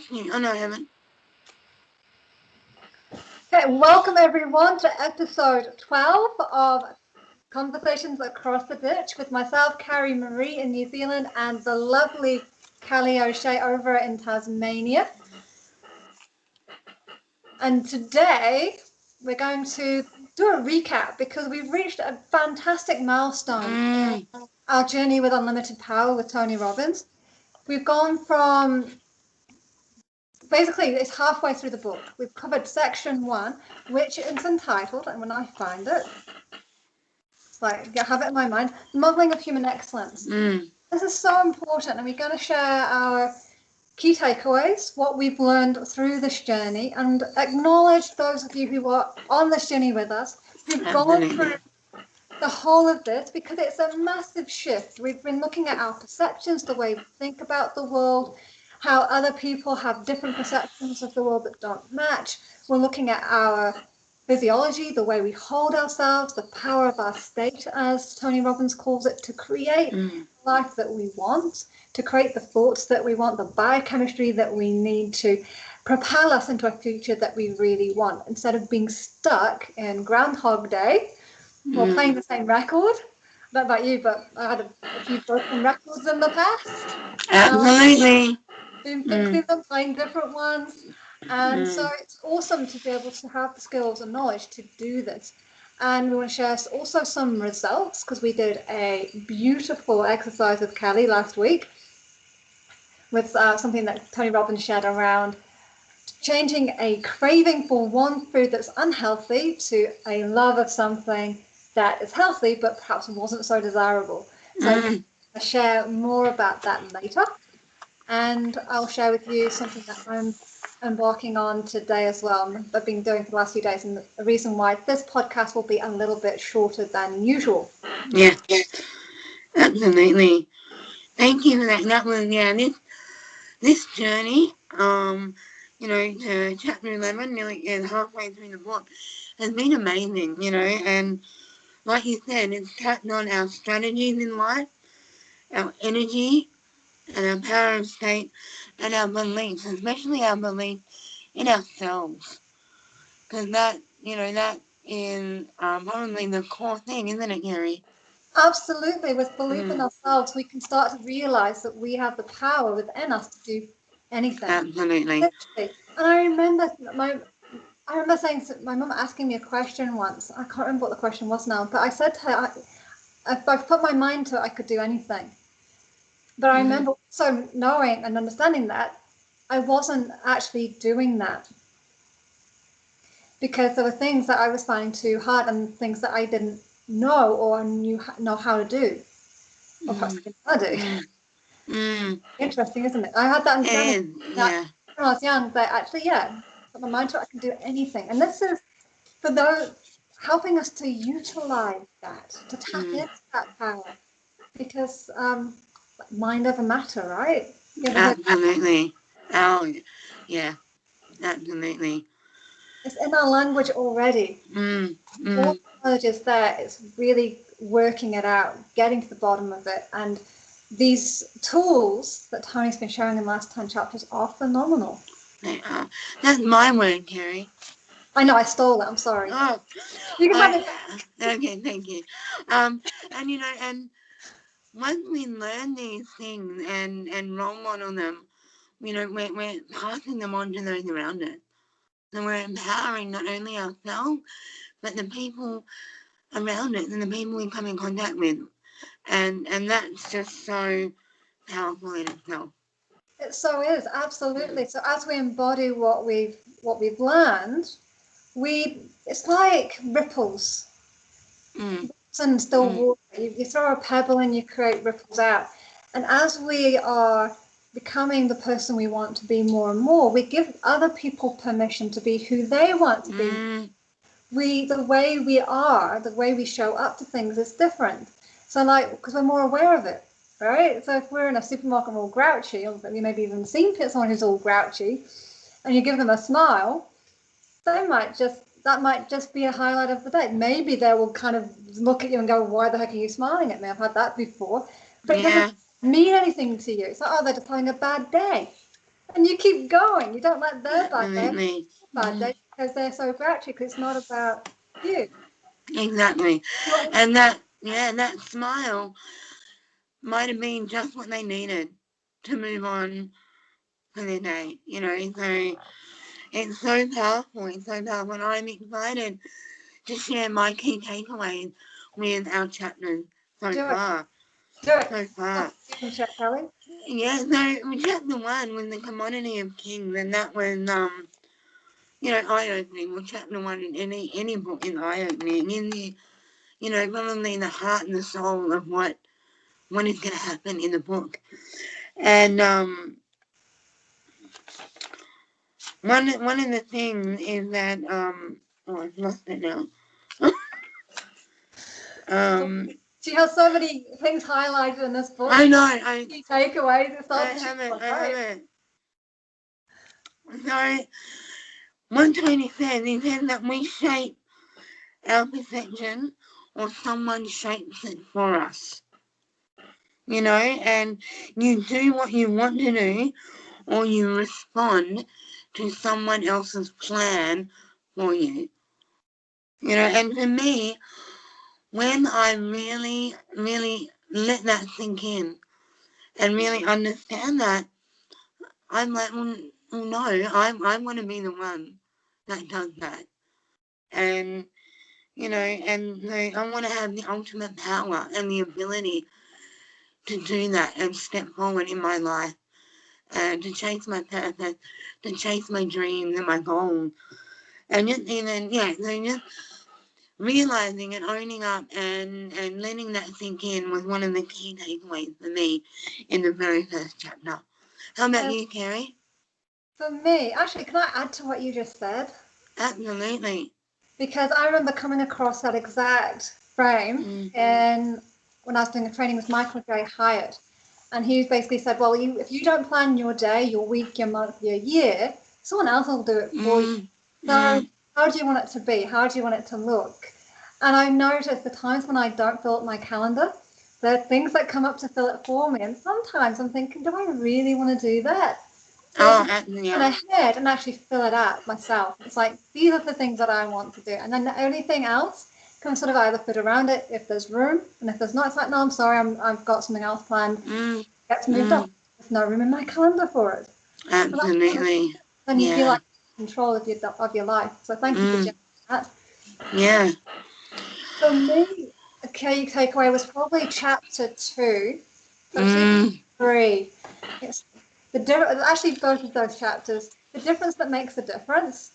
Thank you. Oh, no, I haven't. Okay, welcome everyone to episode 12 of Conversations Across the Ditch with myself, Carrie Marie in New Zealand, and the lovely Callie O'Shea over in Tasmania. And today we're going to do a recap because we've reached a fantastic milestone in our journey with Unlimited Power with Tony Robbins. We've gone from basically it's halfway through the book. We've covered section 1, which is entitled, and when I find it, it's like I have it in my mind, Modeling of Human Excellence. This is so important, and we're going to share our key takeaways, what we've learned through this journey, and acknowledge those of you who are on this journey with us, who've gone through the whole of this, because it's a massive shift. We've been looking at our perceptions, the way we think about the world, how other people have different perceptions of the world that don't match. We're looking at our physiology, the way we hold ourselves, the power of our state, as Tony Robbins calls it, to create the life that we want, to create the thoughts that we want, the biochemistry that we need to propel us into a future that we really want, instead of being stuck in Groundhog Day or playing the same record. I don't know about you, but I had a few broken records in the past. Absolutely. Been fixing them, playing different ones. And so it's awesome to be able to have the skills and knowledge to do this. And we want to share also some results, because we did a beautiful exercise with Kelly last week with something that Tony Robbins shared around changing a craving for one food that's unhealthy to a love of something that is healthy but perhaps wasn't so desirable. So I'll share more about that later. And I'll share with you something that I'm embarking on today as well. I've been doing for the last few days, and the reason why this podcast will be a little bit shorter than usual. Yeah, absolutely. Thank you for that. That was, this journey, to chapter 11, nearly halfway through the book, has been amazing, and like you said, it's tapped on our strategies in life, our energy, and our power of state, and our beliefs, especially our belief in ourselves. Because that is probably the core thing, isn't it, Gary? Absolutely. With belief in ourselves, we can start to realize that we have the power within us to do anything. Absolutely. Literally. And I remember saying to my mum asking me a question once. I can't remember what the question was now, but I said to her, if I put my mind to it, I could do anything. But I remember also knowing and understanding that I wasn't actually doing that, because there were things that I was finding too hard and things that I didn't know or know how to do, or perhaps I didn't know how to do. Interesting, isn't it? I had that understanding that when I was young, that actually, put my mind to it, I can do anything. And this is for those helping us to utilize that, to tap into that power, because mind over matter, right? Absolutely. Oh, yeah, absolutely. It's in our language already. All the knowledge is there. It's really working it out, getting to the bottom of it. And these tools that Tony's been showing in the last 10 chapters are phenomenal. They are. That's my word, Carrie. I know, I stole it. I'm sorry. Oh, you can have it. Okay, thank you. And once we learn these things and role model them, we're passing them on to those around us. So we're empowering not only ourselves, but the people around us and the people we come in contact with. And that's just so powerful in itself. It so is, absolutely. So as we embody what we've learned, it's like ripples. And still water. You throw a pebble and you create ripples out. And as we are becoming the person we want to be more and more, we give other people permission to be who they want to be. The way we are, the way we show up to things is different. So because we're more aware of it, right? So if we're in a supermarket and we're all grouchy, or you maybe even seen someone who's all grouchy, and you give them a smile, that might just be a highlight of the day. Maybe they will kind of look at you and go, why the heck are you smiling at me? I've had that before. But it doesn't mean anything to you. It's like, oh, they're just having a bad day. And you keep going. You don't let their bad day, Absolutely. bad day, because they're so grateful. It's not about you. Exactly. Well, And that smile might have been just what they needed to move on for the day, you know. So it's so powerful. It's so powerful. And I'm excited to share my key takeaways with our chapters so do it. far. Do it. So far. Kelly. Yeah, so chapter 1 was the commodity of kings, and that was you know, eye-opening. Well, chapter 1 in any book is eye-opening. In the, you know, probably the heart and the soul of what is going to happen in the book. And one of the things is that oh, I've lost it now. She has so many things highlighted in this book. I know. Key takeaways. It's all I haven't. So what Tony says, he says that we shape our perception, or someone shapes it for us. You know, and you do what you want to do, or you respond to someone else's plan for you. You know, and for me, when I really, really let that sink in and really understand that, I'm like, well no, I want to be the one that does that. And, you know, and I want to have the ultimate power and the ability to do that and step forward in my life and to chase my purpose, to chase my dreams and my goals. And just even, yeah, so just realizing and owning up and letting that sink in was one of the key takeaways for me in the very first chapter. How about you, Kerry? For me, actually, can I add to what you just said? Absolutely. Because I remember coming across that exact frame and when I was doing a training with Michael J. Hyatt. And he basically said, well, if you don't plan your day, your week, your month, your year, someone else will do it for you. So how do you want it to be? How do you want it to look? And I noticed the times when I don't fill up my calendar, there are things that come up to fill it for me. And sometimes I'm thinking, do I really want to do that? So yeah. ahead and actually fill it out myself. It's like, these are the things that I want to do. And then the only thing else can sort of either fit around it if there's room. And if there's not, it's like, no, I'm sorry, I've got something else planned. Gets moved up. There's no room in my calendar for it. Absolutely. Then you feel like control of your life. So thank you for sharing that. Yeah. For me, a key takeaway was probably chapter 2. So 3. It's actually both of those chapters. The difference that makes a difference,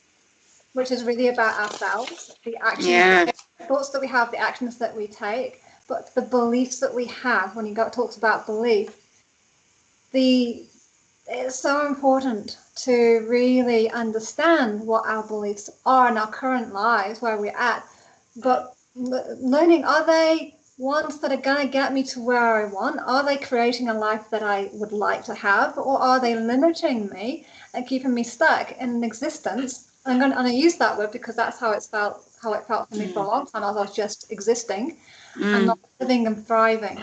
which is really about ourselves, the actions, the thoughts that we have, the actions that we take, but the beliefs that we have. When talks about belief, it's so important to really understand what our beliefs are in our current lives, where we're at, but learning, are they ones that are going to get me to where I want? Are they creating a life that I would like to have, or are they limiting me and keeping me stuck in an existence? And I use that word because that's how it felt for me for a long time. I was just existing and not living and thriving.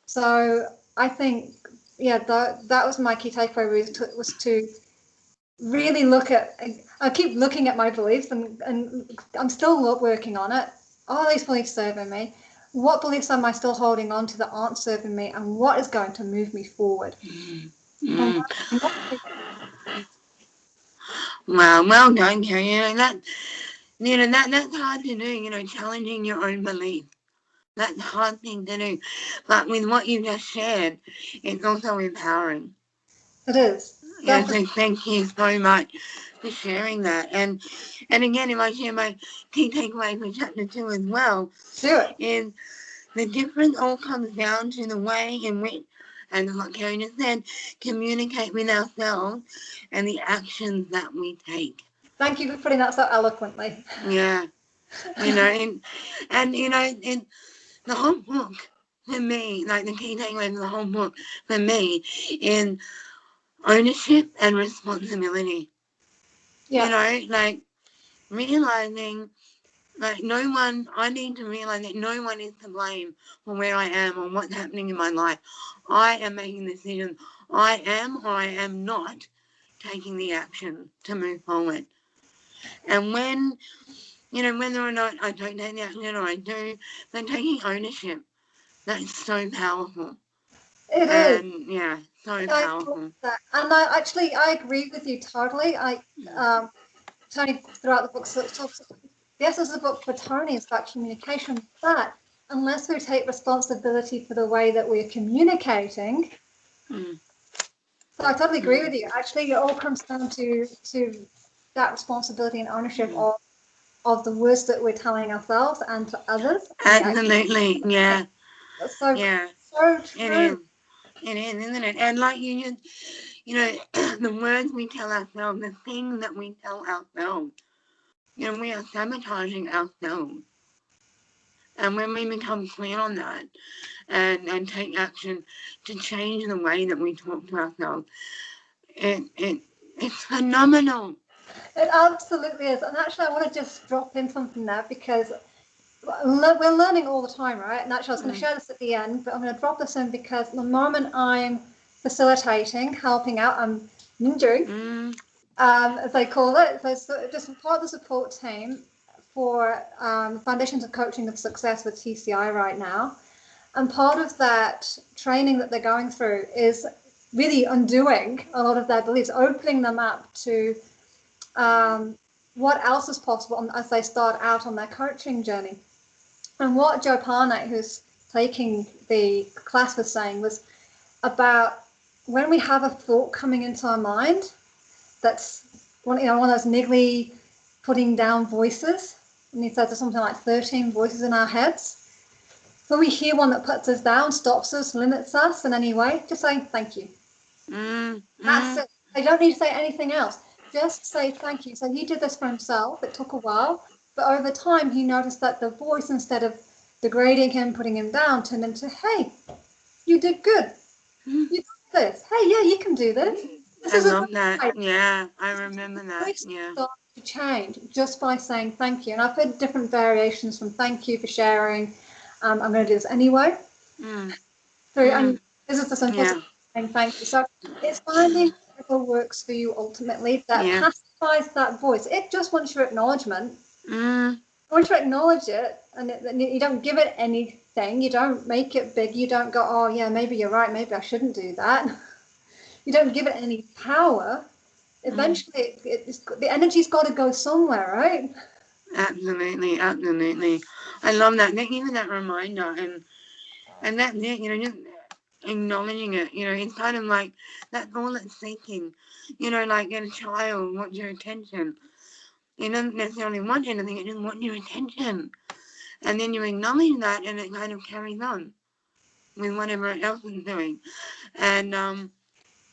So I think, that was my key takeaway, was to really look at, I keep looking at my beliefs and I'm still working on it. Are these beliefs serving me? What beliefs am I still holding on to that aren't serving me? And what is going to move me forward? Wow, well done, Kerry. That's hard to do, you know, challenging your own beliefs. That's a hard thing to do. But with what you just shared, it's also empowering. It is. Yeah, so thank you so much for sharing that. And again, if I share my key takeaway for chapter 2 as well, is the difference all comes down to the way in which, and like Kerry just said, communicate with ourselves and the actions that we take. Thank you for putting that so eloquently. Yeah. You know, and you know, in the whole book for me, like the key takeaway of the whole book for me, in ownership and responsibility. Yeah. You know, like realizing, like I need to realize that no one is to blame for where I am or what's happening in my life. I am making decisions. I am or I am not taking the action to move forward. And when, whether or not I don't take the action or I do, then taking ownership, that's so powerful. It is. And yeah, so I powerful. and I agree with you totally. Tony throughout the book talks. The essence of the book for Tony is about communication, but unless we take responsibility for the way that we're communicating, so I totally agree with you. Actually, it all comes down to that responsibility and ownership of the words that we're telling ourselves and to others. Absolutely, yeah. So yeah. so true. It is, isn't it? And like you the words we tell ourselves, the things that we tell ourselves, we are sabotaging ourselves. And when we become clear on that and take action to change the way that we talk to ourselves, it's phenomenal. It absolutely is. And actually, I want to just drop in something there because we're learning all the time, right? And actually, I was going to share this at the end, but I'm going to drop this in because the moment I'm facilitating, helping out, I'm ninjing, as they call it. So just part of the support team for Foundations of Coaching of Success with TCI right now. And part of that training that they're going through is really undoing a lot of their beliefs, opening them up to what else is possible as they start out on their coaching journey. And what Joe Parnett, who's taking the class, was saying was about when we have a thought coming into our mind that's one of those niggly putting down voices. And he says there's something like 13 voices in our heads. When we hear one that puts us down, stops us, limits us in any way, just say thank you. That's it. They don't need to say anything else. Just say thank you. So he did this for himself. It took a while, but over time he noticed that the voice, instead of degrading him, putting him down, turned into, hey, you did good. You did this. Hey, yeah, you can do this. I love that. Yeah, I remember that. Yeah. Start to change just by saying thank you. And I've heard different variations from thank you for sharing. I'm going to do this anyway. And this is the simplicity saying thank you. So it's finding whatever works for you ultimately that pacifies that voice. It just wants your acknowledgement. Once you acknowledge it, and you don't give it anything, you don't make it big, you don't go, oh yeah, maybe you're right, maybe I shouldn't do that. You don't give it any power. Eventually, the energy's got to go somewhere, right? Absolutely. I love that. Even that reminder, and that's it. Just acknowledging it. It's kind of like that's all it's seeking. Like a child wants your attention. It doesn't necessarily want anything. It just wants your attention. And then you acknowledge that, and it kind of carries on with whatever else it's doing. And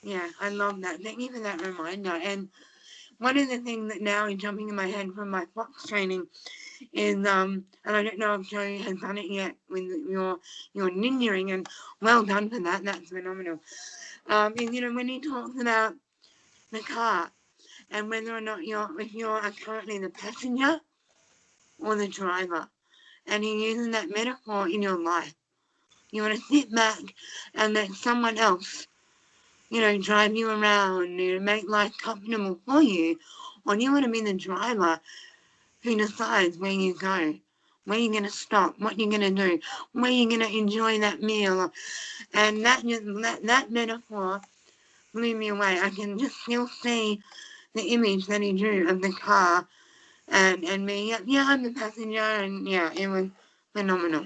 yeah, I love that. Thank you for that reminder. And one of the things that now is jumping in my head from my Fox training is, and I don't know if Joe has done it yet with your ninjaing, and well done for that. That's phenomenal. Is when he talks about the car and whether or not if you're currently the passenger or the driver, and he uses that metaphor in your life. You want to sit back and let someone else, drive you around, make life comfortable for you, or you want to be the driver who decides where you go, where you're going to stop, what you're going to do, where you're going to enjoy that meal. And that metaphor blew me away. I can just still see the image that he drew of the car and me. Yeah, I'm the passenger, and yeah, it was phenomenal.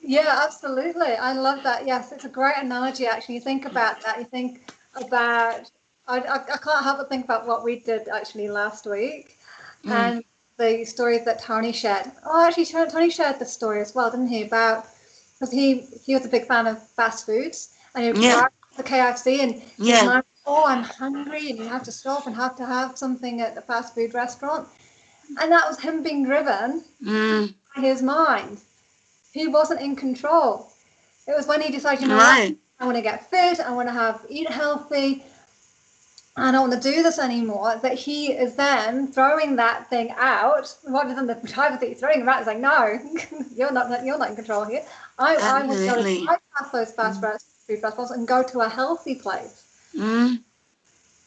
Yeah, absolutely. I love that. Yes, it's a great analogy, actually. You think about that. You think about, I can't help but think about what we did actually last week and the stories that Tony shared. Oh, actually, Tony shared the story as well, didn't he? About, because he was a big fan of fast foods and he would drive to the KFC and his mind, oh, I'm hungry, and you have to stop and have to have something at the fast food restaurant. And that was him being driven by his mind. He wasn't in control. It was when he decided, what? I want to get fit, I want to eat healthy, I don't want to do this anymore, that he is then throwing that thing out, rather than the driver that he's throwing him out. It's like, no, you're not in control here. I want to go to bypass those fast food restaurants and go to a healthy place.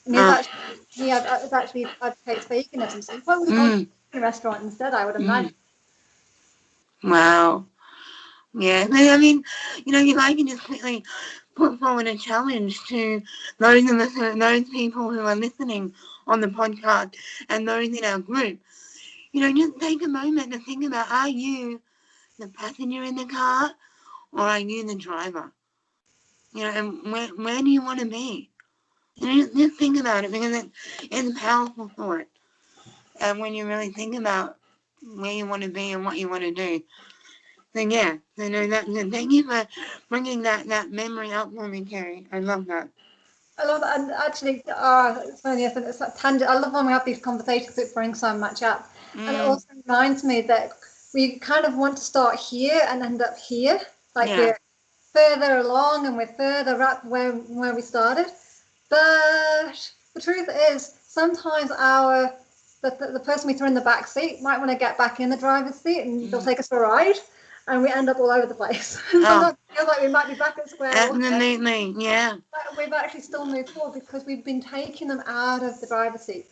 And he actually advocates veganism, so he probably would have gone to a restaurant instead, I would imagine. Wow. Yeah, I mean, if I can just quickly put forward a challenge to those people who are listening on the podcast and those in our group, just take a moment to think about, are you the passenger in the car or are you the driver? And where do you want to be? Just think about it, because it's a powerful thought. And when you really think about where you want to be and what you want to do, then yeah, thank you for bringing that memory up for me, Kerry. I love that. I love that. And actually, it's funny, isn't it? It's like tangent. I love when we have these conversations, it brings so much up. And it also reminds me that we kind of want to start here and end up here. Like we're further along and we're further up where we started. But the truth is, sometimes the person we throw in the back seat might want to get back in the driver's seat and they'll take us for a ride. And we end up all over the place. Sometimes it feels like we might be back at square one. Absolutely, yeah. But we've actually still moved forward because we've been taking them out of the driver's seat.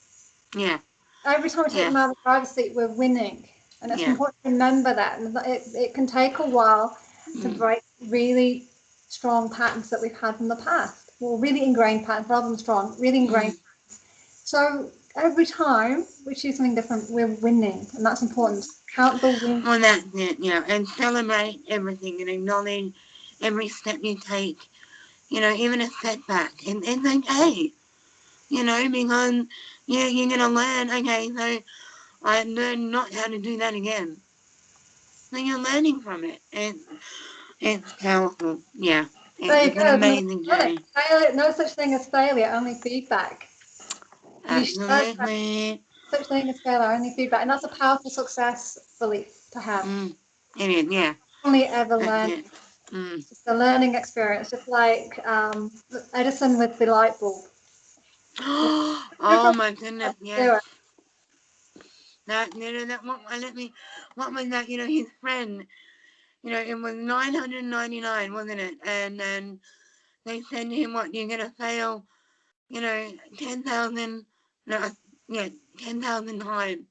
Yeah. Every time we take them out of the driver's seat, we're winning. And it's important to remember that. And it can take a while to break really strong patterns that we've had from the past. Well, really ingrained patterns, rather than strong, really ingrained patterns. So every time we choose something different, we're winning. And that's important. Count the wins. Well, that's it, and celebrate everything and acknowledge every step you take, even a setback. And it's okay, because you're going to learn, okay, so I learned not how to do that again. So you're learning from it. It's powerful, yeah. It's an amazing journey. No such thing as failure, only feedback. Absolutely. Such thing as failure, only feedback. And that's a powerful success belief to have. It is, yeah. Only ever learn. It's just a learning experience, just like Edison with the light bulb. Oh my goodness, yes. What was that, his friend, it was 999, wasn't it? And they said to him, what, you're going to fail, 10,000, 10,000 times.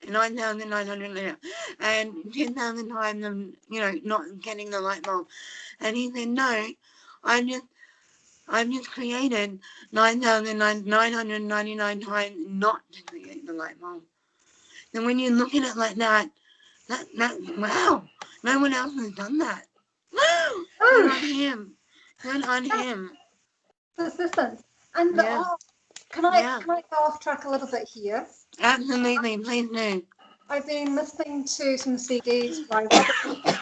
9,900, and 10,000 times of, not getting the light bulb. And he said, no, I've just created 9,999 times not to create the light bulb. And when you look at it like that, wow, no one else has done that. Wow, good on him. Good on him. Persistence. And can I go off track a little bit here? Absolutely, please do. I've been listening to some CDs by Robert,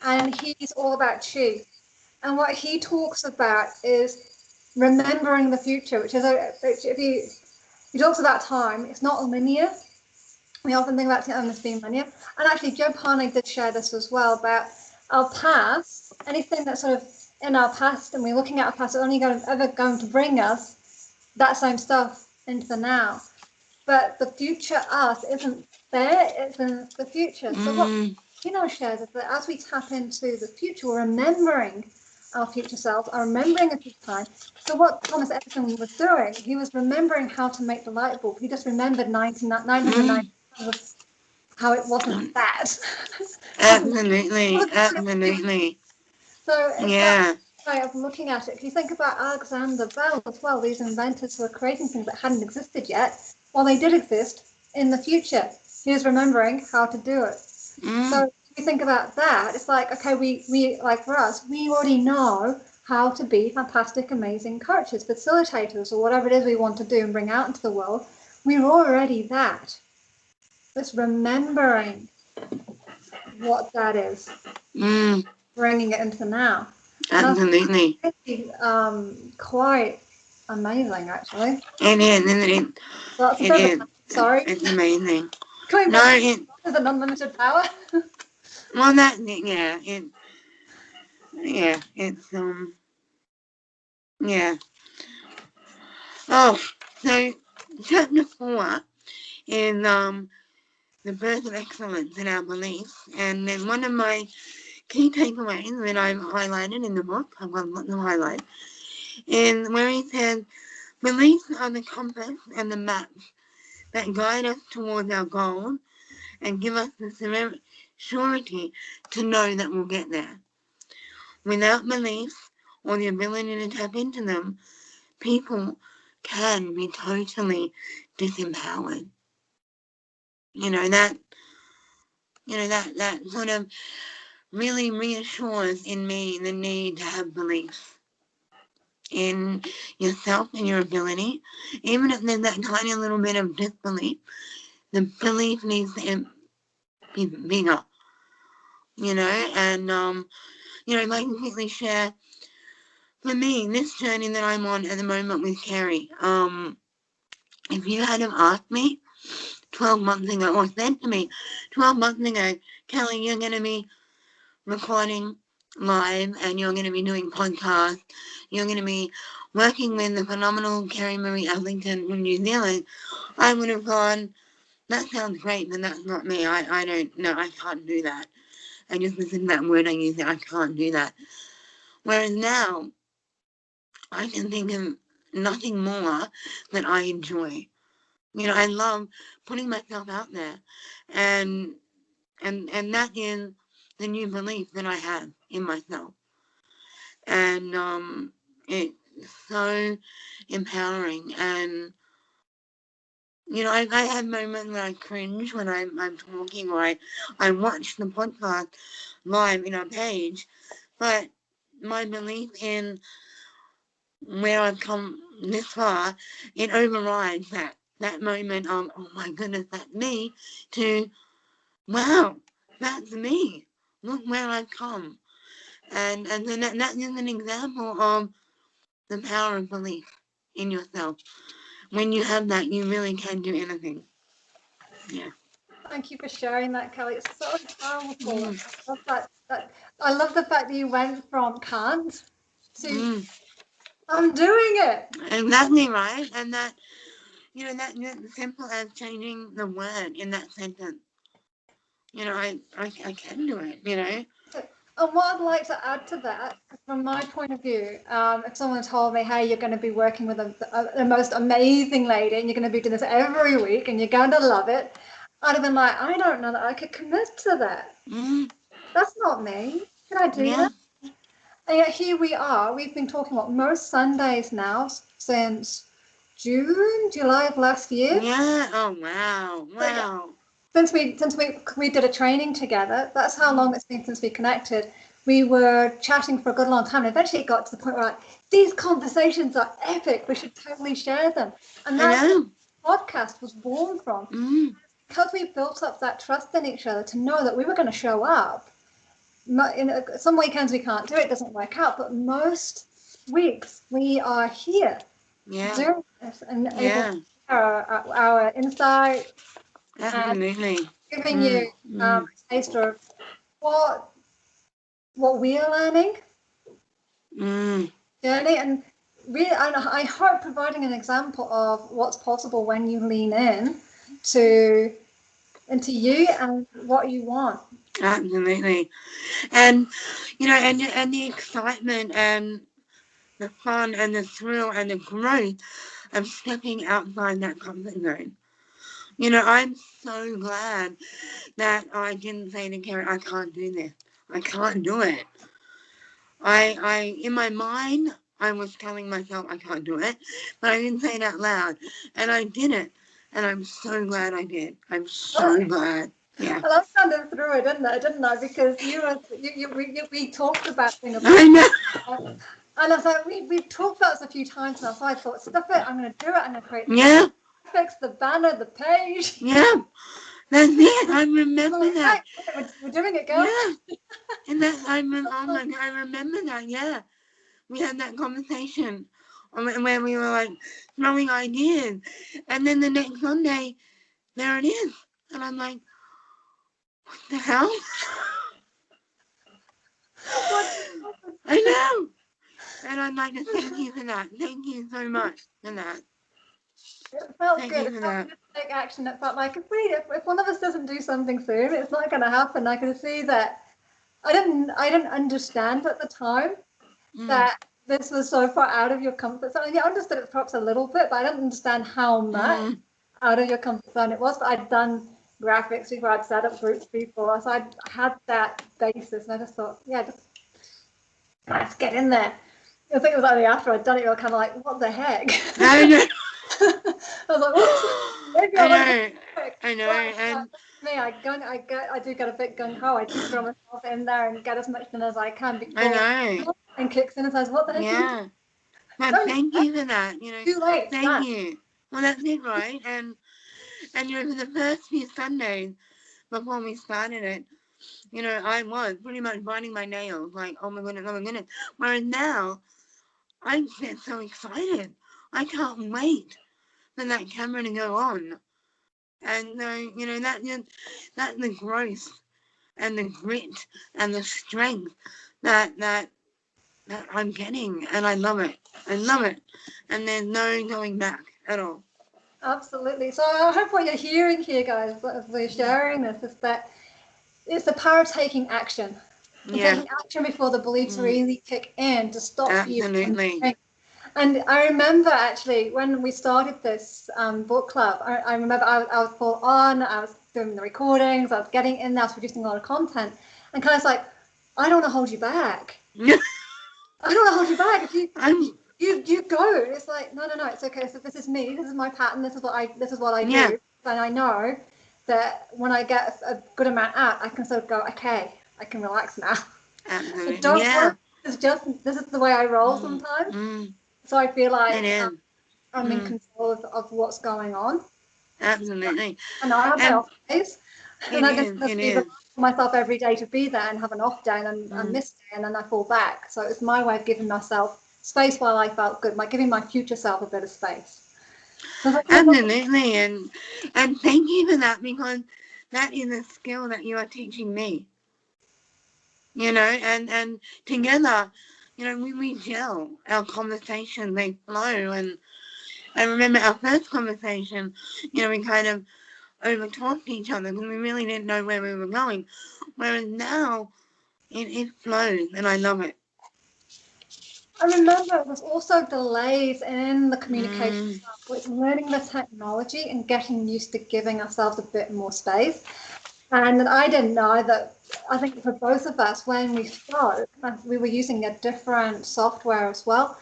and he's all about chi. And what he talks about is remembering the future, which is he talks about time. It's not linear. We often think about time as being linear. And actually, Joe Parnay did share this as well about our past. Anything that's sort of in our past, and we're looking at our past, is only ever going to bring us that same stuff into the now. But the future us isn't there, it's in the future. So what shares is that as we tap into the future, we're remembering our future selves, are remembering a future time. So what Thomas Edison was doing, he was remembering how to make the light bulb. He just remembered 990 how it wasn't bad. Absolutely. So it's way of looking at it. If you think about Alexander Bell as well, these inventors who are creating things that hadn't existed yet, well, they did exist in the future. He was remembering how to do it. So if you think about that, it's like, okay, we like for us, we already know how to be fantastic, amazing coaches, facilitators, or whatever it is we want to do and bring out into the world. We're already that. It's remembering what that is, bringing it into now. Absolutely. Really, quite amazing, actually. It is, isn't it? Well, it is. Sorry. It's amazing. It's an unlimited power. Well, yeah. Oh, so chapter 4 is the birth of excellence in our beliefs, and then one of my key takeaways that I've highlighted in the book, I've got lots of highlights, is where he says Beliefs are the compass and the maps that guide us towards our goals and give us the surety to know that we'll get there. Without beliefs or the ability to tap into them, people can be totally disempowered. That that sort of really reassures in me the need to have beliefs in yourself and your ability. Even if there's that tiny little bit of disbelief, the belief needs to be bigger. And if I can quickly share, for me, this journey that I'm on at the moment with Kerry, if you had have asked me 12 months ago, or said to me 12 months ago, Kelly, you're going to be recording live and you're going to be doing podcasts, you're going to be working with the phenomenal Kerry Marie Ellington from New Zealand, I would have gone, that sounds great, but that's not me. I don't know, I can't do that. I just listen to that word I use, I can't do that. Whereas now, I can think of nothing more that I enjoy. I love putting myself out there, and that is the new belief that I have in myself, and it's so empowering. And I have moments where I cringe when I'm talking, or I watch the podcast live in our page, but my belief in where I've come this far, it overrides that moment of, oh my goodness, that's me, to, wow, that's me. Look where I've come. And then that is an example of the power of belief in yourself. When you have that, you really can do anything. Yeah. Thank you for sharing that, Kelly. It's so powerful. I love the fact that you went from can't to I'm doing it. Exactly right. And that, that's simple as changing the word in that sentence. I can do it. And what I'd like to add to that, from my point of view, if someone told me, hey, you're going to be working with the most amazing lady and you're going to be doing this every week and you're going to love it, I'd have been like, I don't know that I could commit to that. That's not me. Can I do that? And yet here we are. We've been talking about most Sundays now since July of last year. Yeah. Oh, wow. Wow. Since we did a training together, that's how long it's been since we connected. We were chatting for a good long time, and eventually it got to the point where like, these conversations are epic. We should totally share them. And that's what the podcast was born from. Because we built up that trust in each other to know that we were going to show up. Some weekends we can't do it, doesn't work out, but most weeks we are here doing this and able to share our insight. Absolutely. Giving you a taste of what we're learning, journey, and really, I hope providing an example of what's possible when you lean into you and what you want. Absolutely. And and the excitement and the fun and the thrill and the growth of stepping outside that comfort zone. I'm so glad that I didn't say to Kerry, I can't do this. I can't do it. I in my mind, I was telling myself I can't do it, but I didn't say it out loud. And I did it. And I'm so glad I did. I'm so glad. Yeah. Well, I sounded through it, didn't I? Because we talked about things. I know. And I was like, we've talked about this a few times now, so I thought, stuff it, I'm going to do it, I'm going to create the graphics, the banner, the page. Yeah, that's it. I remember that. We're doing it, girl. Yeah, and I remember that. Yeah, we had that conversation where we were like throwing ideas, and then the next Sunday, there it is, and I'm like, what the hell? I know. And I'd like to thank you for that. Thank you so much for that. It felt good. It felt good to take action. It felt like if one of us doesn't do something soon, it's not going to happen. I can see that. I didn't understand at the time that this was so far out of your comfort zone. Yeah, I understood it perhaps a little bit, but I don't understand how much out of your comfort zone it was. But I'd done graphics before, I'd set up groups before, so I had that basis, and I just thought, yeah, just let's get in there. I think it was only after I'd done it, you were kind of like, what the heck? I know. I was like, whoops, maybe I know, and me, I do get a bit gung ho. I do throw myself in there and get as much done as I can before I know. and kicks in and says, "What the heck?" Yeah. But thank you for that. You know, Too late. thank you. Well, that's it, right? And you know, for the first few Sundays before we started it, you know, I was pretty much biting my nails, like, oh my goodness, oh my goodness. Whereas now, I get so excited. I can't wait for that camera to go on. And you know, that's the growth and the grit and the strength that I'm getting, and I love it. I love it, and there's no going back at all. Absolutely. So I hope what you're hearing here, guys, as we're sharing this, is that it's the power of taking action. Yeah. Taking action before the beliefs really kick in to stop you. Absolutely. And I remember actually when we started this book club, I remember I was full on, I was doing the recordings, I was getting in there, I was producing a lot of content, and kind of like, I don't want to hold you back. I don't want to hold you back. If you go. It's like, no, it's okay. So this is me. This is my pattern. This is what I do. And I know that when I get a good amount out, I can sort of go, okay, I can relax now. Absolutely. So don't worry. This is the way I roll sometimes. So I feel like I'm in control of what's going on. Absolutely. And I have my off days. And I just remind myself every day to be there and have an off day and miss day, and then I fall back. So it's my way of giving myself space while I felt good, like giving my future self a bit of space. So absolutely, and thank you for that, because that is a skill that you are teaching me. You know, and together, you know, we gel, our conversations, they flow, and I remember our first conversation, you know, we kind of over-talked each other because we really didn't know where we were going, whereas now, it flows, and I love it. I remember there's also delays in the communication. It's learning the technology and getting used to giving ourselves a bit more space. And I didn't know that, I think for both of us, when we spoke, we were using a different software as well,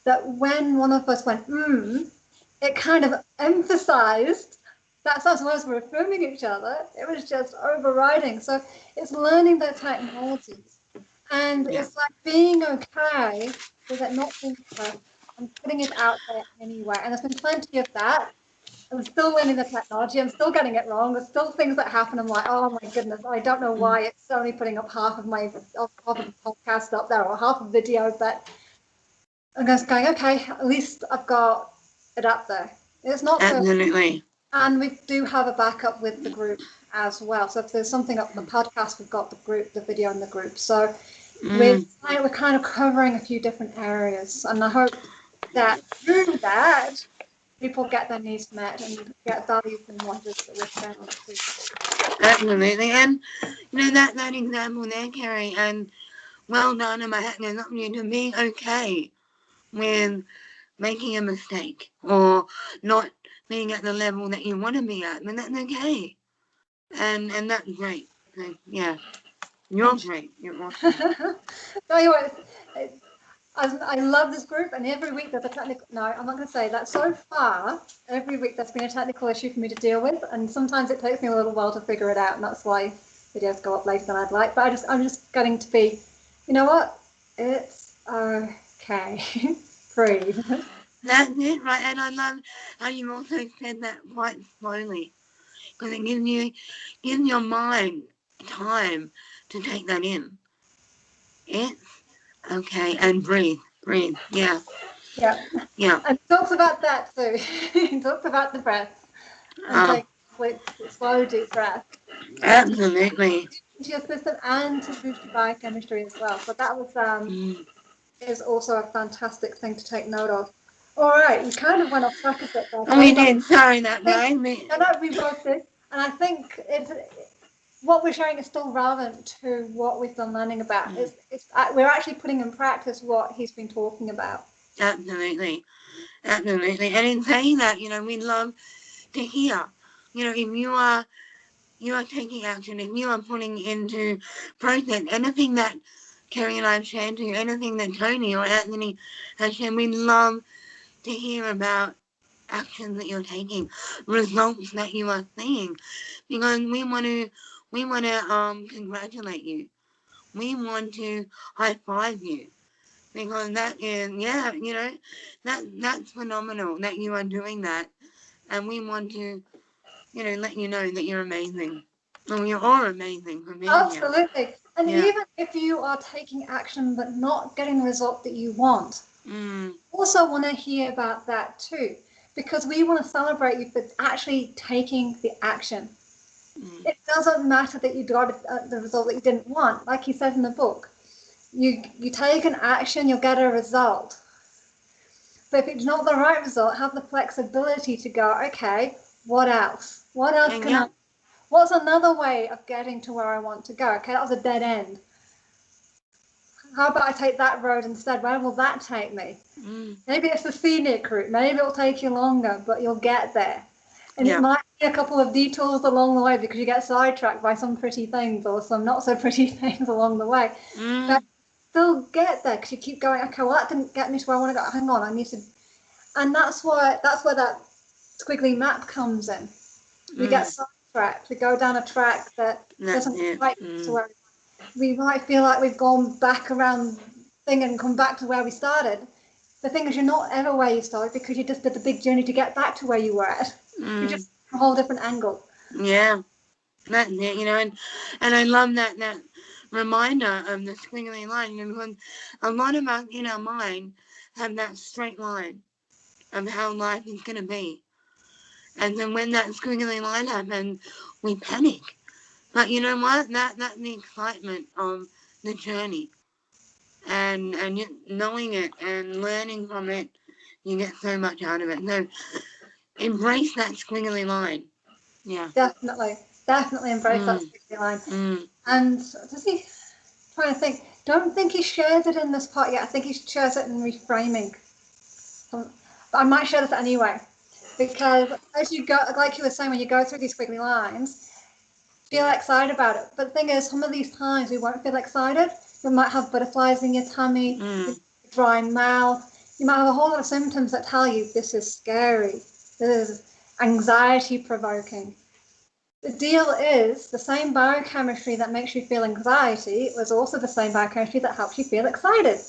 that when one of us went, it kind of emphasized that's as well as we're affirming each other. It was just overriding. So it's learning the technologies. And it's like being okay with it not being perfect and putting it out there anyway. And there's been plenty of that. I'm still learning the technology. I'm still getting it wrong. There's still things that happen. I'm like, oh my goodness, I don't know why it's only putting up half of the podcast up there or half of the video. But I'm just going, okay, at least I've got it up there. It's not absolutely. And we do have a backup with the group as well. So if there's something up the podcast, we've got the group, the video in the group. So we're kind of covering a few different areas. And I hope that through that, people get their needs met and get value from what it is that we're sharing. Absolutely. And, you know, that example there, Kerry, and well done, and my hat goes up to you to being okay with making a mistake or not being at the level that you want to be at, then that's okay. And that's great. So, yeah. You're great. You're awesome. Anyway, I love this group, and every week there's a technical. No, I'm not going to say that. So far, every week there's been a technical issue for me to deal with, and sometimes it takes me a little while to figure it out, and that's why videos go up later than I'd like. But I'm just getting to be, you know what? It's okay. Breathe. That's it, right? And I love how you also said that quite slowly, because it gives your mind time to take that in. It's okay, and breathe, yeah. Yeah. And talks about that too. Talks about the breath. And take slow, deep breath. Absolutely. To your system and to boost your biochemistry as well. So that was is also a fantastic thing to take note of. All right, we kind of went off track a bit there. We did. Sorry, that right? No, we both did. And I think what we're sharing is still relevant to what we've been learning about. We're actually putting in practice what he's been talking about. Absolutely. Absolutely. And in saying that, we'd love to hear, if you are taking action, if you are putting into process anything that Kerry and I have shared to you, anything that Tony or Anthony has shared, we'd love to hear about actions that you're taking, results that you are seeing, because we want to congratulate you. We want to high five you, because that is, that's phenomenal that you are doing that, and we want to, let you know that you're amazing. Well, you're all amazing for being Absolutely. here. And even if you are taking action but not getting the result that you want, also want to hear about that too, because we want to celebrate you for actually taking the action. It doesn't matter that you got the result that you didn't want. Like he says in the book, you take an action, you'll get a result. But if it's not the right result, have the flexibility to go, okay, what else? What else can I? What's another way of getting to where I want to go? Okay, that was a dead end. How about I take that road instead? Where will that take me? Maybe it's the scenic route. Maybe it'll take you longer, but you'll get there. And it might be a couple of detours along the way because you get sidetracked by some pretty things or some not so pretty things along the way. But still get there because you keep going, okay, well, that didn't get me to where I want to go. Hang on, I need to. And that's where that squiggly map comes in. We get sidetracked. We go down a track that doesn't quite get to where we might feel like we've gone back around thing and come back to where we started. The thing is, you're not ever where you started because you just did the big journey to get back to where you were at. You're just a whole different angle. Yeah, that's it, and I love that reminder of the squiggly line, because a lot of us in our mind have that straight line of how life is going to be. And then when that squiggly line happens, we panic. But you know what? That's the excitement of the journey. And knowing it and learning from it, you get so much out of it. So embrace that squiggly line. Yeah. Definitely embrace that squiggly line. And does he, trying to think, don't think he shares it in this part yet. I think he shares it in reframing. But I might share this anyway. Because as you go, like you were saying, when you go through these squiggly lines, feel excited about it. But the thing is, some of these times we won't feel excited. You might have butterflies in your tummy, dry mouth. You might have a whole lot of symptoms that tell you this is scary. This is anxiety provoking. The deal is the same biochemistry that makes you feel anxiety was also the same biochemistry that helps you feel excited.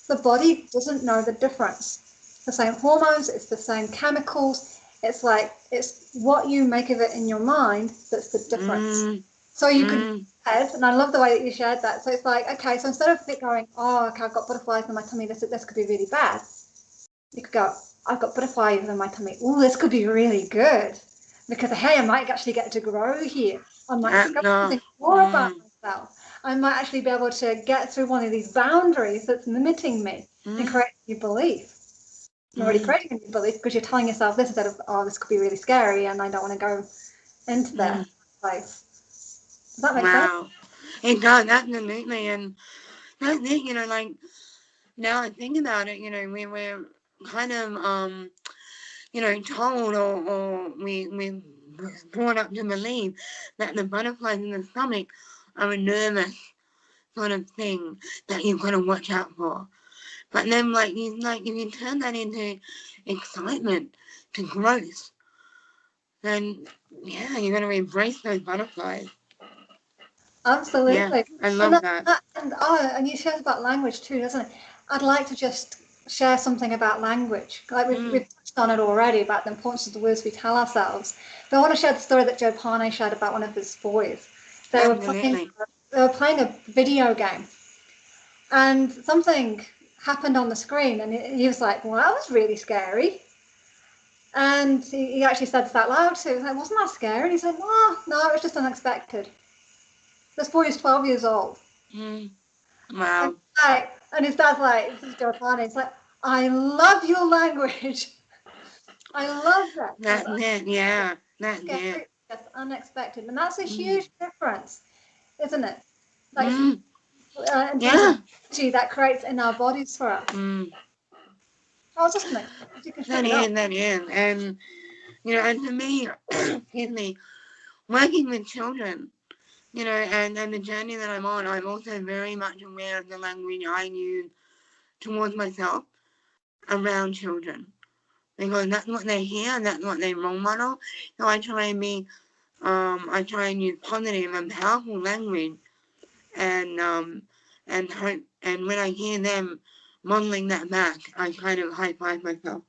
The body doesn't know the difference. The same hormones, it's the same chemicals. It's what you make of it in your mind that's the difference. So you could head, and I love the way that you shared that. So it's like, okay, so instead of it going, oh, okay, I've got butterflies in my tummy, this could be really bad. You could go, I've got butterflies in my tummy. Oh, this could be really good. Because, hey, I might actually get to grow here. I might discover something more about myself. I might actually be able to get through one of these boundaries that's limiting me and create a new belief. You're already creating a new belief because you're telling yourself this instead of, oh, this could be really scary and I don't want to go into that place. Does that make sense? It does, absolutely. And that's it, like, now I think about it, we were kind of, told or we brought up to believe that the butterflies in the stomach are a nervous sort of thing that you've got to watch out for. But then, if you turn that into excitement, to growth, then, you're going to embrace those butterflies. Absolutely. Yeah, I love that. And you shared about language too, doesn't it? I'd like to just share something about language. Like we've touched on it already about the importance of the words we tell ourselves. But I want to share the story that Joe Parnay shared about one of his boys. They were playing a video game, and something happened on the screen, and he was like, "Well, that was really scary." And he actually said this out loud too. He was like, "Wasn't that scary?" And he said, "No, it was just unexpected." This boy is 12 years old. Wow. And his dad's like, this is Joe Parnay. It's like, I love your language. I love that. That's it, yeah. That's it. That's unexpected. And that's a huge difference, isn't it? Like, Mm. in terms Yeah. of energy that creates in our bodies for us. Mm. I was just going to, you can shut it up. That is. And, you know, and for me, excuse me, working with children, you know, and the journey that I'm on, I'm also very much aware of the language I use towards myself around children. Because that's what they hear, and that's what they role model. So I try and be, I try and use positive and powerful language, and hope, and when I hear them modeling that back, I kind of high five myself.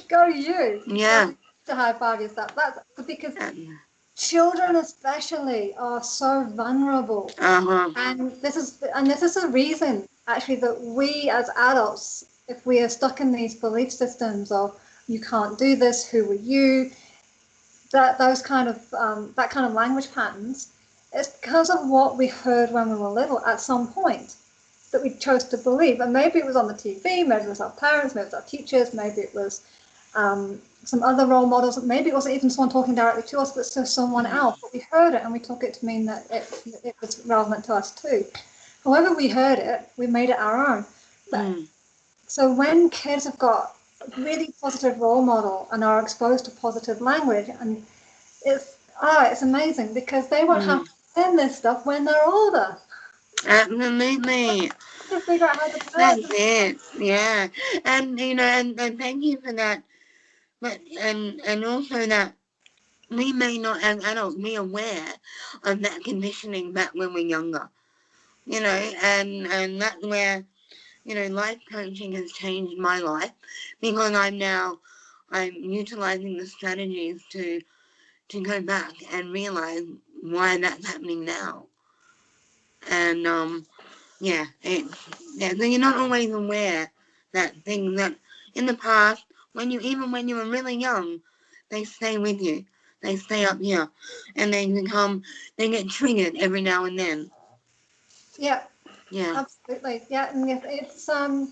Go you. Yeah. To high five yourself. That's because Um, children especially are so vulnerable. uh-huh. And this is the reason actually that we as adults, if we are stuck in these belief systems of you can't do this, who are you, that kind of language patterns, it's because of what we heard when we were little at some point that we chose to believe. And maybe it was on the TV, maybe it was our parents, maybe it was our teachers, maybe it was some other role models. Maybe it wasn't even someone talking directly to us, but so someone else. But we heard it and we took it to mean that it was relevant to us too. However we heard it, we made it our own. So when kids have got a really positive role model and are exposed to positive language, and it's amazing because they won't have to learn this stuff when they're older. Absolutely. To figure out how to That's it. Yeah. And you know, and thank you for that. But and also that we may not as adults be aware of that conditioning back when we're younger. You know, and that's where, you know, life coaching has changed my life, because I'm utilizing the strategies to go back and realize why that's happening now. And yeah, so you're not always aware that things that in the past, even when you were really young, they stay with you. They stay up here, and they get triggered every now and then. Yeah. Yeah. Absolutely. Yeah, and it's I'm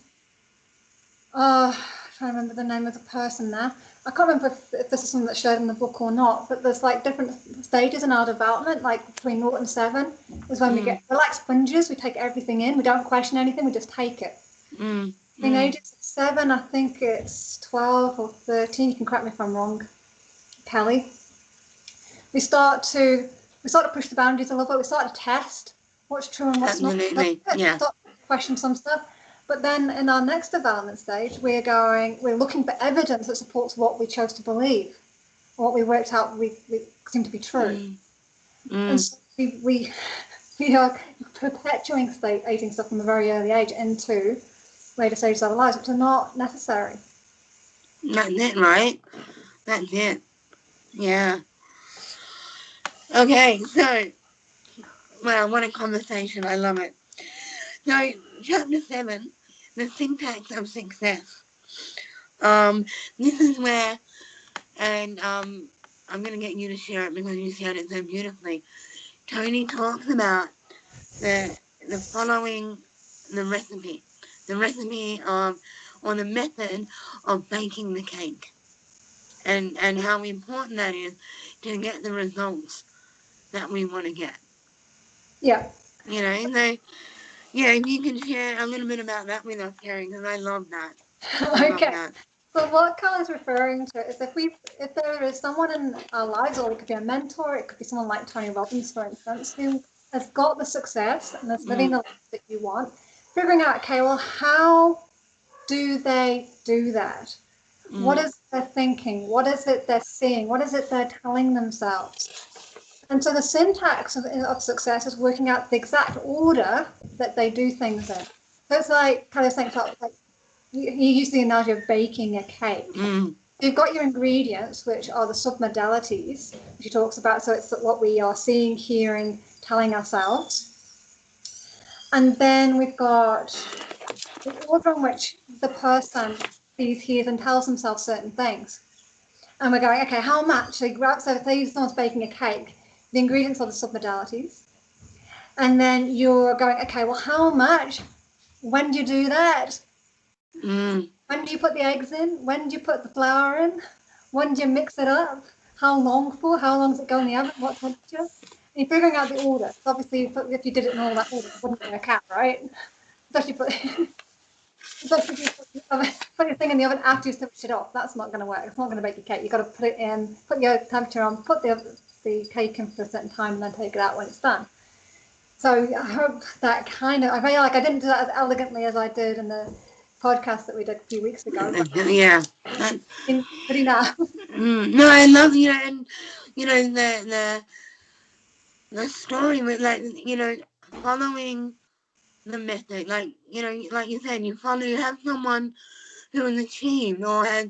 trying to remember the name of the person now. I can't remember if this is something that's shared in the book or not, but there's like different stages in our development, like between 0 and 7 is when we're like sponges, we take everything in, we don't question anything, we just take it. In ages of 7, I think it's 12 or 13, you can correct me if I'm wrong, Kelly. We start to push the boundaries a little bit, we start to test what's true and what's not. Absolutely. Yeah. Start to question some stuff. But then in our next development stage, we're looking for evidence that supports what we chose to believe, or what we worked out we seem to be true. And so we are perpetuating stuff from a very early age into later stages of our lives, which are not necessary. That's it, right? That's it. Yeah. Okay, so, well, what a conversation. I love it. So, chapter 7, the syntax of success. This is where, and I'm going to get you to share it because you shared it so beautifully. Tony talks about the following the recipe of, or the method of baking the cake, and how important that is to get the results that we want to get. Yeah. You know, so yeah, if you can share a little bit about that with us, Carrie, because I love that. Okay. So what Carla's referring to is if there is someone in our lives, or it could be a mentor, it could be someone like Tony Robbins, for instance, who has got the success and is living the life that you want, figuring out, okay, well, how do they do that? What is their thinking? What is it they're seeing? What is it they're telling themselves? And so the syntax of success is working out the exact order that they do things in. So it's like kind of saying, like, you use the analogy of baking a cake. You've got your ingredients, which are the submodalities, which he talks about. So it's what we are seeing, hearing, telling ourselves. And then we've got the order in which the person sees, hears, and tells themselves certain things. And we're going, okay, how much? So say someone's baking a cake, the ingredients are the submodalities. And then you're going, okay, well, how much? When do you do that? When do you put the eggs in? When do you put the flour in? When do you mix it up? how long for, how long does it go in the oven, what temperature. And you're figuring out the order. So obviously, if you did it in all that order, it wouldn't work out, right? Especially put, especially if you put your thing in the oven after you switched it off. That's not going to work. It's not going to make your cake. You've got to put it in, put your temperature on, put the cake in for a certain time, and then take it out when it's done. So I hope that I feel like I didn't do that as elegantly as I did in the podcast that we did a few weeks ago. Yeah. Pretty now. No, I love, and, the story with, following the method. Like you said, you have someone who has achieved or has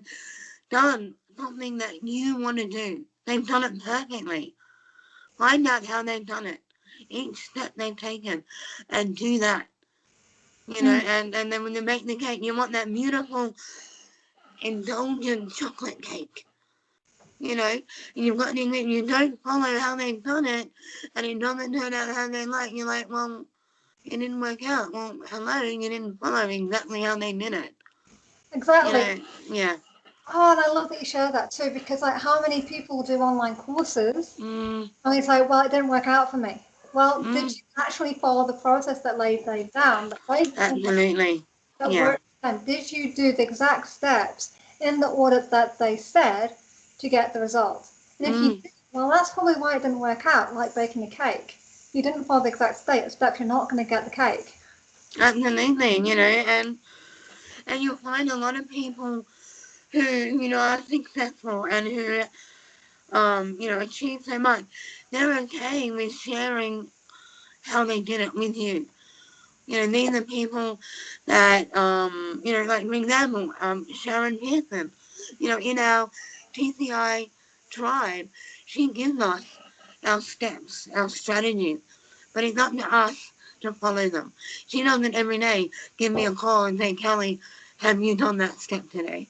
done something that you want to do. They've done it perfectly. Find out how they've done it. Each step they've taken, and do that. And then when you make the cake, you want that beautiful, indulgent chocolate cake. You've got you don't follow how they've done it, and it doesn't turn out how they like. You're like, well, it didn't work out. Well, hello, you didn't follow exactly how they did it. Exactly. Yeah. Oh, and I love that you share that too, because like how many people do online courses and it's like, well, it didn't work out for me. Well, did you actually follow the process that laid down? Absolutely. That worked? And did you do the exact steps in the order that they said to get the result? And if you did, well, that's probably why it didn't work out, like baking a cake. If you didn't follow the exact steps, you're not going to get the cake. Absolutely, and you'll find a lot of people who, are successful and who, achieve so much. They're okay with sharing how they did it with you. These are people that, like, for example, Sharon Pearson, in our TCI tribe, she gives us our steps, our strategies, but it's up to us to follow them. She doesn't every day give me a call and say, Kelly, have you done that step today?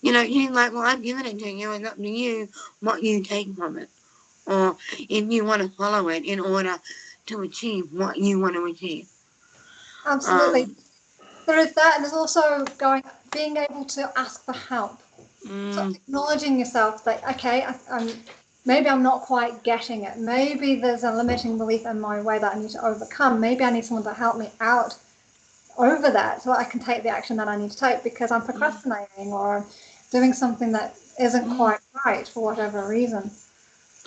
She's like, well, I've given it to you. It's up to you what you take from it. Or if you want to follow it in order to achieve what you want to achieve. Absolutely. There is that, and there's also being able to ask for help. So acknowledging yourself that, okay, maybe I'm not quite getting it. Maybe there's a limiting belief in my way that I need to overcome. Maybe I need someone to help me out over that so I can take the action that I need to take because I'm procrastinating or doing something that isn't quite right for whatever reason.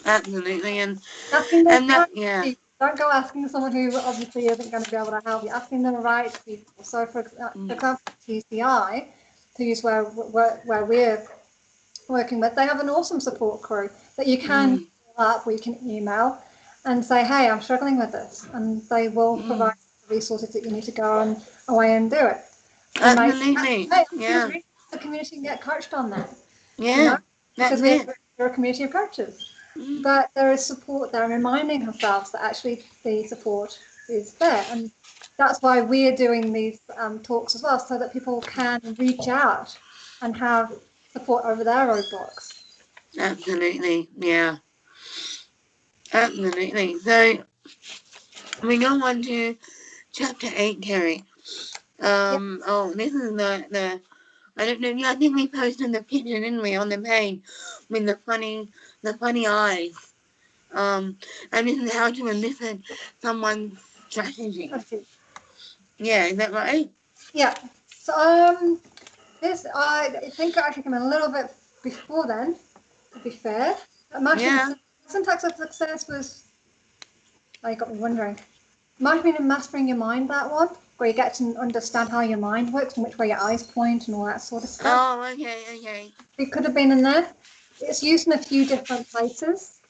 Absolutely, and that, don't go asking someone who obviously isn't going to be able to help you. Asking the right people. So, for example, TCI, to use where we're working with, they have an awesome support crew that you can call up, or you can email and say, "Hey, I'm struggling with this," and they will provide the resources that you need to go and away and do it. Absolutely, the community can get coached on that. Yeah, because we're a community of coaches. But there is support there, reminding ourselves that actually the support is there. And that's why we're doing these talks as well, so that people can reach out and have support over their roadblocks. Absolutely, yeah. Absolutely. So we go on to chapter 8, Kerry. Oh, this is the I don't know, I think we posted the picture, didn't we, on the page with the funny eyes. And this is how to elicit someone's strategy. Yeah, is that right? Yeah. So this I think actually came a little bit before then, to be fair. Syntax of Success was, you got me wondering. Might have been in Mastering Your Mind, that one, where you get to understand how your mind works and which way your eyes point and all that sort of stuff. Oh, okay. It could have been in there. It's used in a few different places.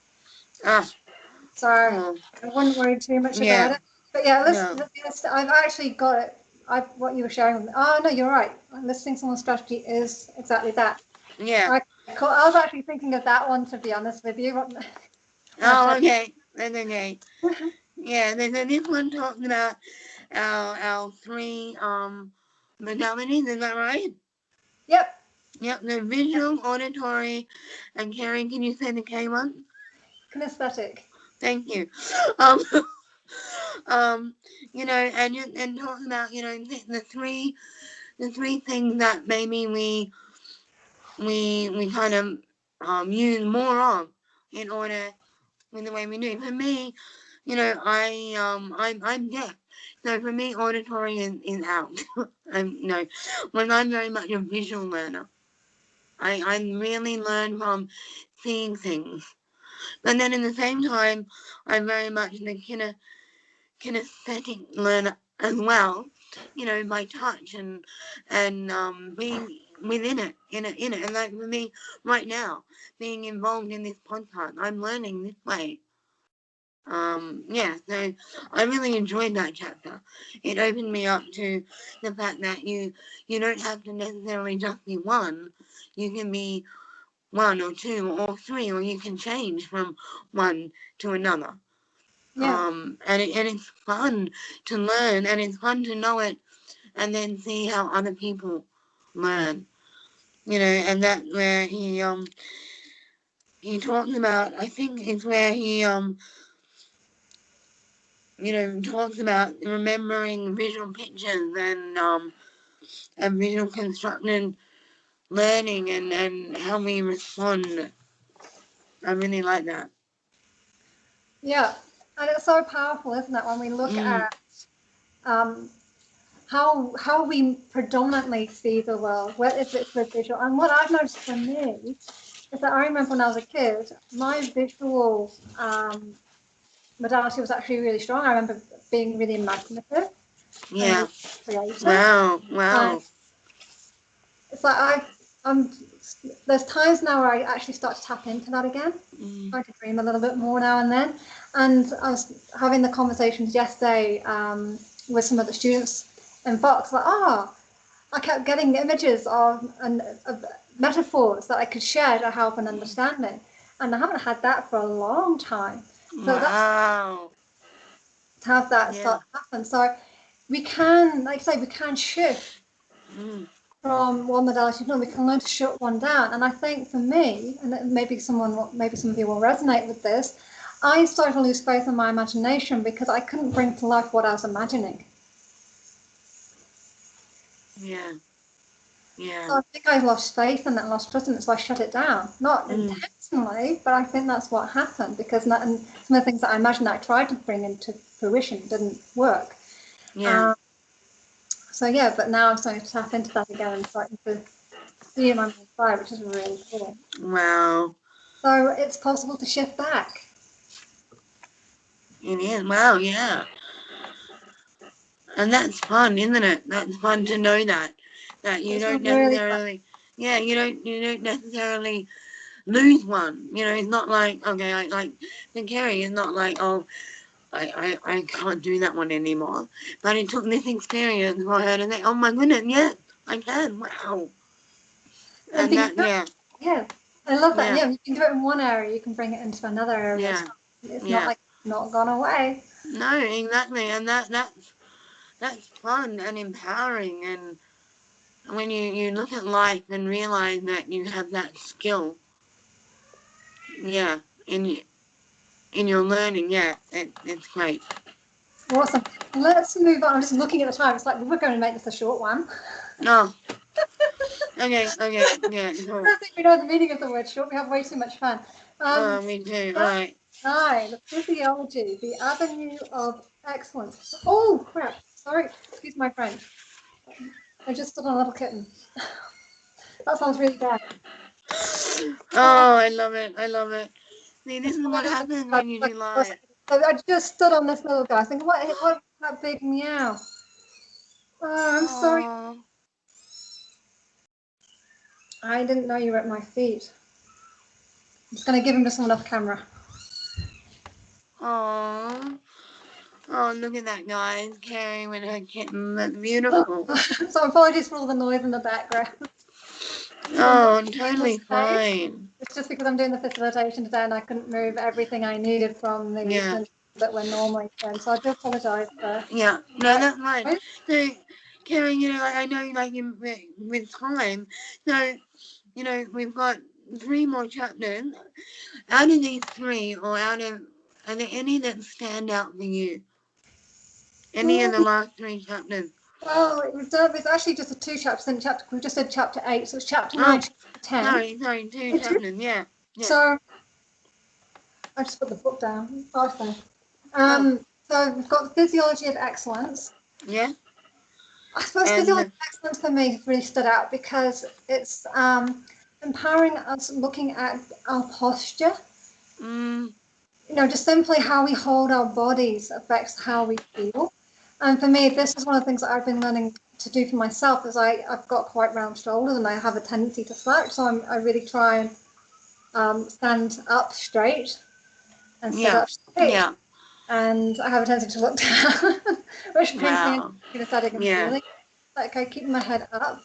So I wouldn't worry too much about it. But yeah, I've actually got it. What you were sharing with me. Oh, no, you're right. Listing someone's strategy is exactly that. Yeah. I was actually thinking of that one, to be honest with you. Oh, okay. That's okay. Yeah, this one talks about our 3 modalities, is that right? Yep. Yep, the visual, auditory, and Kerry, can you say the K one? Kinesthetic. Thank you. And talking about, the three things that maybe we kind of use more of in order with the way we do. For me, you know, I'm deaf. So for me, auditory is out. You know, when I'm very much a visual learner. I really learn from seeing things. But then in the same time, I'm very much the kinesthetic learner as well, you know, by touch and being within it, in it. And like for me, right now, being involved in this podcast, I'm learning this way. Yeah, so I really enjoyed that chapter. It opened me up to the fact that you don't have to necessarily just be one. You can be one or two or three, or you can change from one to another. Yeah. And it's fun to learn, and it's fun to know it, and then see how other people learn. You know, and that's where he talks about. I think it's where he you know, talks about remembering visual pictures and visual construction learning and how we respond. I really like that. Yeah. And it's so powerful, isn't it, when we look at um, how we predominantly see the world, whether it's with visual. And what I've noticed for me is that I remember when I was a kid, my visual modality was actually really strong. I remember being really imaginative and Yeah. really creative. Wow. And Wow. it's like there's times now where I actually start to tap into that again. Trying to dream a little bit more now and then. And I was having the conversations yesterday with some of the students in Vox, like, I kept getting images of metaphors that I could share to help an understanding. And I haven't had that for a long time. So Wow. to have that Yeah. start to happen. So we can, like I say, we can shift from one modality to another. We can learn to shut one down. And I think for me, and maybe some of you will resonate with this, I started to lose faith in my imagination because I couldn't bring to life what I was imagining. Yeah. Yeah. So I think I lost faith in it and lost trust in it, so I shut it down. Not intentionally, but I think that's what happened because some of the things that I imagined that I tried to bring into fruition didn't work. Yeah. So yeah, but now I'm starting to tap into that again and starting to see my mind fire, which is really cool. Wow. So it's possible to shift back. It is. Wow. Yeah. And that's fun, isn't it? That's fun to know that you It's don't really fun. necessarily. Yeah. You don't necessarily lose one. You know, it's not like okay, like the Kerry is not like I can't do that one anymore. But it took this experience for her to say, oh my goodness, yeah, I can. Wow. And that, yeah. Yeah, I love that. Yeah. Yeah, you can do it in one area, you can bring it into another area. Yeah. It's not Yeah. like it's not gone away. No, exactly. And that's fun and empowering. And when you look at life and realize that you have that skill, yeah, in your learning, yeah, it's great. Awesome. Let's move on. I'm just looking at the time. It's like we're going to make this a short one. No. Okay, yeah, cool. I don't think we know the meaning of the word short. We have way too much fun. Me too. All right. 9, physiology, the avenue of excellence. Oh, crap. Sorry. Excuse my French. I just stood on a little kitten. That sounds really bad. Oh, I love it. I love it. See, this is what happens when you do live. I just stood on this little guy. I think, what that big meow? Oh, I'm sorry. Aw. I didn't know you were at my feet. I'm just going to give him to someone off camera. Aww. Oh, look at that, guys. Carrie with her kitten. That's beautiful. So apologies for all the noise in the background. Oh, totally fine. It's just because I'm doing the facilitation today and I couldn't move everything I needed from the that we're normally doing. So I do apologise for. Yeah, no, that's fine. So, Carrie, you know, I know, like, with time, so, you know, we've got 3 more chapters. Out of these 3, or are there any that stand out for you? Any of the last 3 chapters? Well, it's actually just the 2 chapters in chapter. We just said chapter 8, so it's chapter 9, chapter 10. Sorry, 2 chapters. Yeah. So I just put the book down. Oh, it's there. Oh. So we've got the physiology of excellence. Yeah. I suppose physiology And of excellence for me really stood out because it's empowering us looking at our posture. mm, Just simply how we hold our bodies affects how we feel. And for me, this is one of the things that I've been learning to do for myself is I've got quite round shoulders and I have a tendency to slouch. So I really try and stand up straight and sit yeah. up straight. Yeah. And I have a tendency to look down, which brings me into Wow. kinesthetic and Yeah. feeling. Like I keep my head up.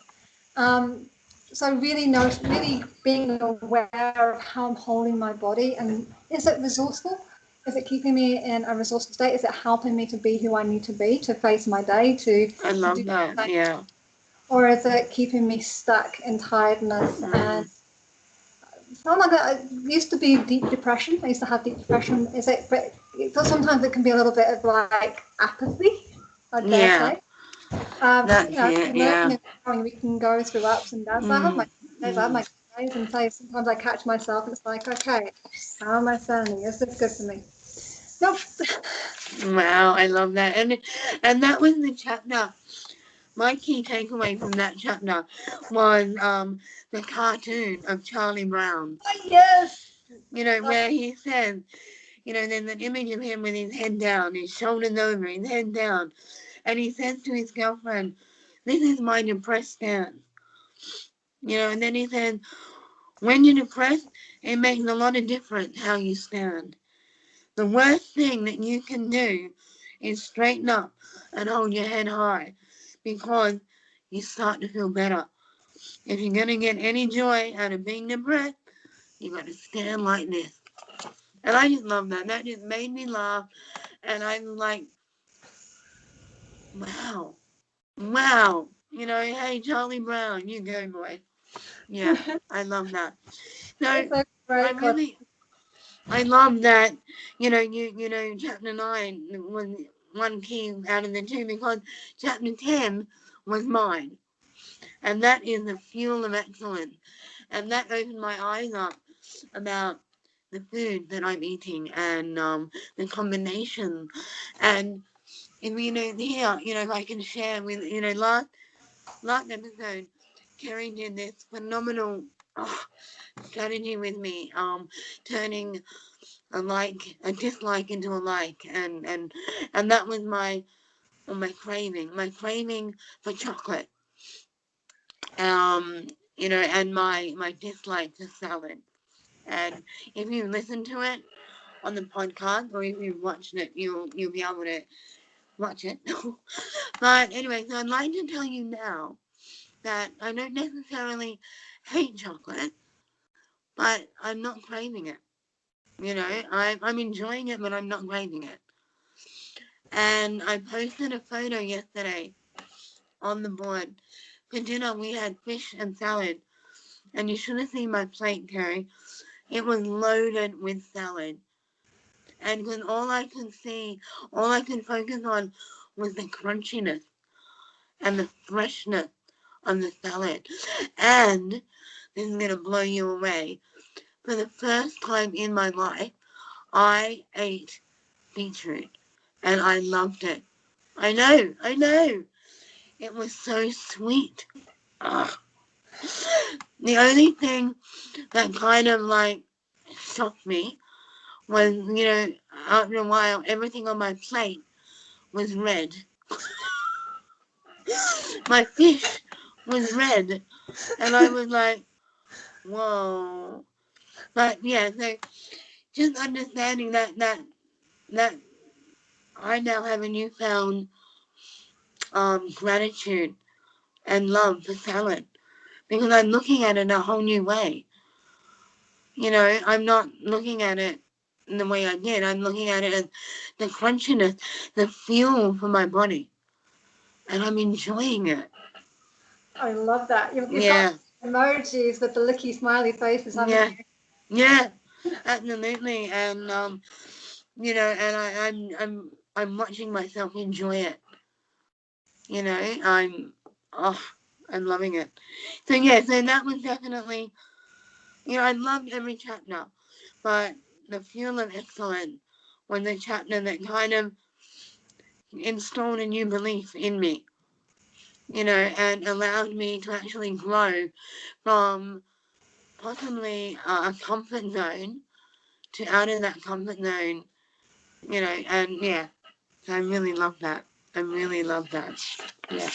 So really being aware of how I'm holding my body and is it resourceful? Is it keeping me in a resourceful state? Is it helping me to be who I need to be to face my day I to do love that. things? Yeah. Or is it keeping me stuck in tiredness and oh my god, it used to be deep depression. I used to have deep depression. But sometimes it can be a little bit of like apathy, I dare Yeah. say. That's it. Yeah. We can go through ups and downs. So I have my Mm, days, I have my mm. good days, and so sometimes I catch myself and it's like, okay, how am I sounding? Is this good for me? Nope. Wow. I love that. And that was the chapter. My key takeaway from that chapter was the cartoon of Charlie Brown. Yes. Where he said, there's an image of him with his head down, his shoulders over, his head down. And he says to his girlfriend, "This is my depressed stance." And then he said, "When you're depressed, it makes a lot of difference how you stand. The worst thing that you can do is straighten up and hold your head high because you start to feel better. If you're going to get any joy out of being depressed, you got to stand like this." And I just love that. That just made me laugh. And I'm like, wow, wow. Hey, Charlie Brown, you go, boy. Yeah, I love that. So It's a great quote. I love that, chapter 9 was one key out of the two because chapter 10 was mine. And that is the fuel of excellence. And that opened my eyes up about the food that I'm eating and the combination. And if here, if I can share with, last episode, Kerry did this phenomenal strategy with me, turning a dislike into a like, and that was my craving for chocolate, and my dislike for salad. And if you listen to it on the podcast or if you've watched it, you'll be able to watch it. But anyway, so I'd like to tell you now that I don't necessarily hate chocolate, but I'm not craving it. I'm enjoying it, but I'm not craving it. And I posted a photo yesterday on the board. For dinner, we had fish and salad. And you should have seen my plate, Terry. It was loaded with salad. And because all I could focus on was the crunchiness and the freshness on the salad. And this is going to blow you away. For the first time in my life, I ate beetroot. And I loved it. I know. It was so sweet. Ugh. The only thing that kind of like shocked me was, after a while, everything on my plate was red. My fish was red. And I was like, whoa. But yeah, so just understanding that I now have a newfound gratitude and love for salad because I'm looking at it in a whole new way. I'm not looking at it in the way I did. I'm looking at it as the crunchiness, the fuel for my body, and I'm enjoying it. I love that. You've got Yeah, emojis with the licky smiley faces, haven't yeah, you? yeah, absolutely. And and I'm watching myself enjoy it. I'm oh, I'm loving it. So that was definitely I loved every chapter, but The Fuel of Excellence was a chapter that kind of installed a new belief in me, and allowed me to actually grow from possibly a comfort zone to out of that comfort zone, and yeah, so I really love that. I really love that. Yeah.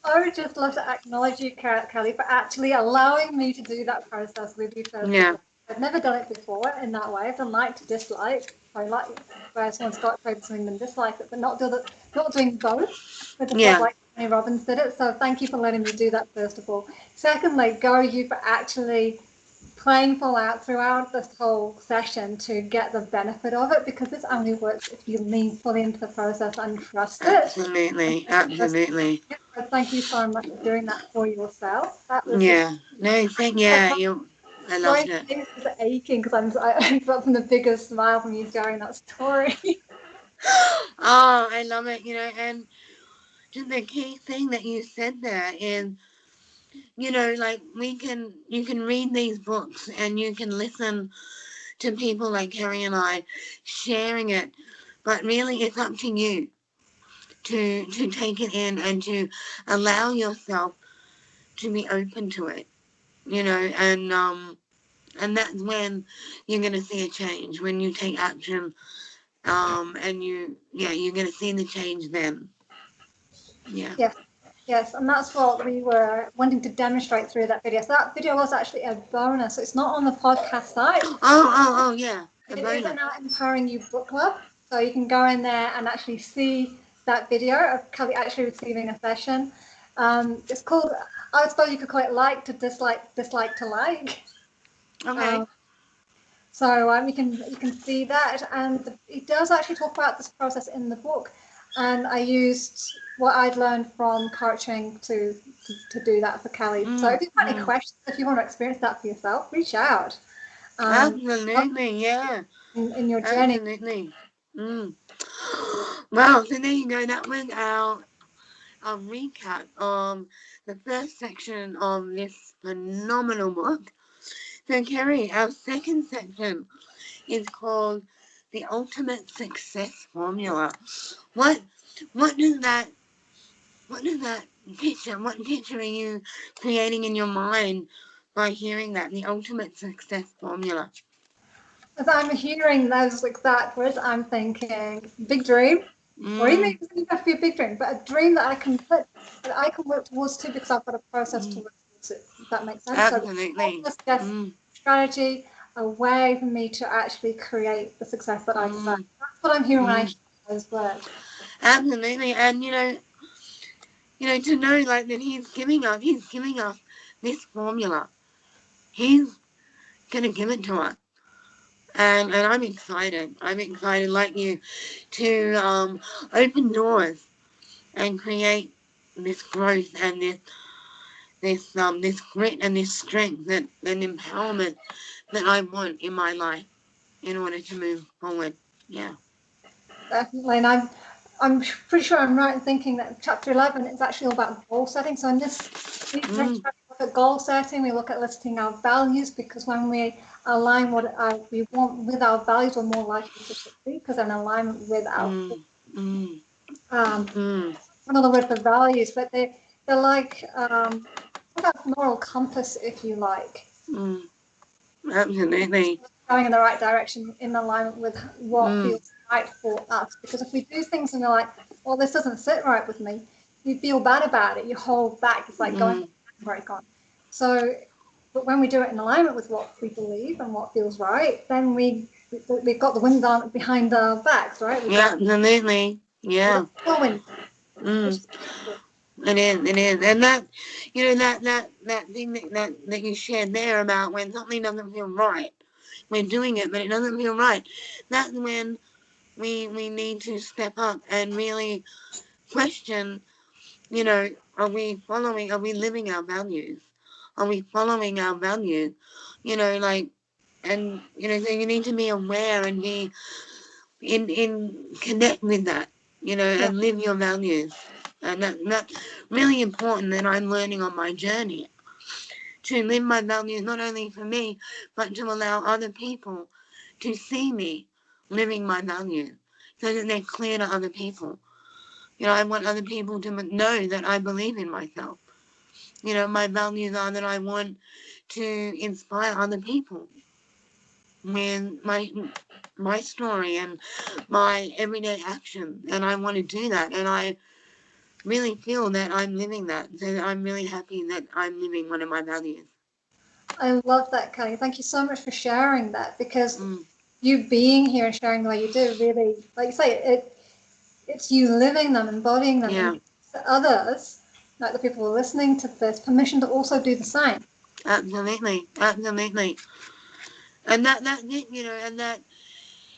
I would just love to acknowledge you, Kelly, for actually allowing me to do that process with you first. Yeah. I've never done it before in that way. I've done like to dislike. I like where someone's got tried something and dislike it, but not doing both with the Yeah. like Tony Robbins did it. So thank you for letting me do that first of all. Secondly, go you for actually playing full out throughout this whole session to get the benefit of it, because this only works if you lean fully into the process and trust it. Absolutely. Absolutely. So thank you so much for doing that for yourself. That was Yeah. No, I my loved it. face is aching because I got from the biggest smile from you sharing that story. Oh, I love it, and just the key thing that you said there is, like you can read these books and you can listen to people like Carrie and I sharing it, but really it's up to you to take it in and to allow yourself to be open to it, and that's when you're gonna see a change, when you take action, and you're gonna see the change then. Yeah. Yes, and that's what we were wanting to demonstrate through that video. So that video was actually a bonus. So it's not on the podcast site. Oh, yeah. It is an Art Empowering You book club. So you can go in there and actually see that video of Kelly actually receiving a session. It's called, I suppose you could call it like to dislike, dislike to like. Okay. So you can see that, and it does actually talk about this process in the book. And I used what I'd learned from coaching to do that for Kelly. So if you've got any questions, if you want to experience that for yourself, reach out. Absolutely, yeah. In your journey. Absolutely. Well, so there you go. That was our recap of the first section of this phenomenal book. So, Kerry, our second section is called The Ultimate Success Formula. What does that picture? What picture are you creating in your mind by hearing that? The Ultimate Success Formula. As I'm hearing those exact words, I'm thinking big dream, or even if it doesn't have to be a big dream, but a dream that I can work towards too, because I've got a process to work towards it. If that makes sense. Absolutely. So just strategy, a way for me to actually create the success that I desire. That's what I'm hearing when I hear those words. Absolutely, and to know like that he's giving us this formula. He's gonna give it to us. And I'm excited. I'm excited like you to open doors and create this growth and this grit and this strength and empowerment that I want in my life in order to move forward. Yeah. Definitely, and I'm pretty sure I'm right in thinking that chapter 11 is actually all about goal setting. So in this, we look at goal setting, we look at listing our values, because when we align what we want with our values, we're more likely to succeed because they're in alignment with our another word for values, but they're like moral compass, if you like. Absolutely. Going in the right direction in alignment with what feels right for us. Because if we do things and we're like, well, this doesn't sit right with me, you feel bad about it, you hold back. It's like going break on. So, but when we do it in alignment with what we believe and what feels right, then we've got the wind behind our backs, right? Absolutely. Yeah. It is, and that, that thing that you shared there about when something doesn't feel right, we're doing it, but it doesn't feel right. That's when we need to step up and really question, are we living our values? Are we following our values? And so you need to be aware and be in connect with that, and live your values. And that's really important that I'm learning on my journey, to live my values not only for me, but to allow other people to see me living my values so that they're clear to other people. You know, I want other people to know that I believe in myself. You know, my values are that I want to inspire other people with my story and my everyday action, and I want to do that, and I really feel that I'm living that. So I'm really happy that I'm living one of my values. I love that, Kelly. Thank you so much for sharing that, because Mm, you being here and sharing the way you do really, like you say, it's you living them, embodying them, yeah, and to others, like the people who are listening to this, permission to also do the same. absolutely, absolutely. And that's it, you know, and that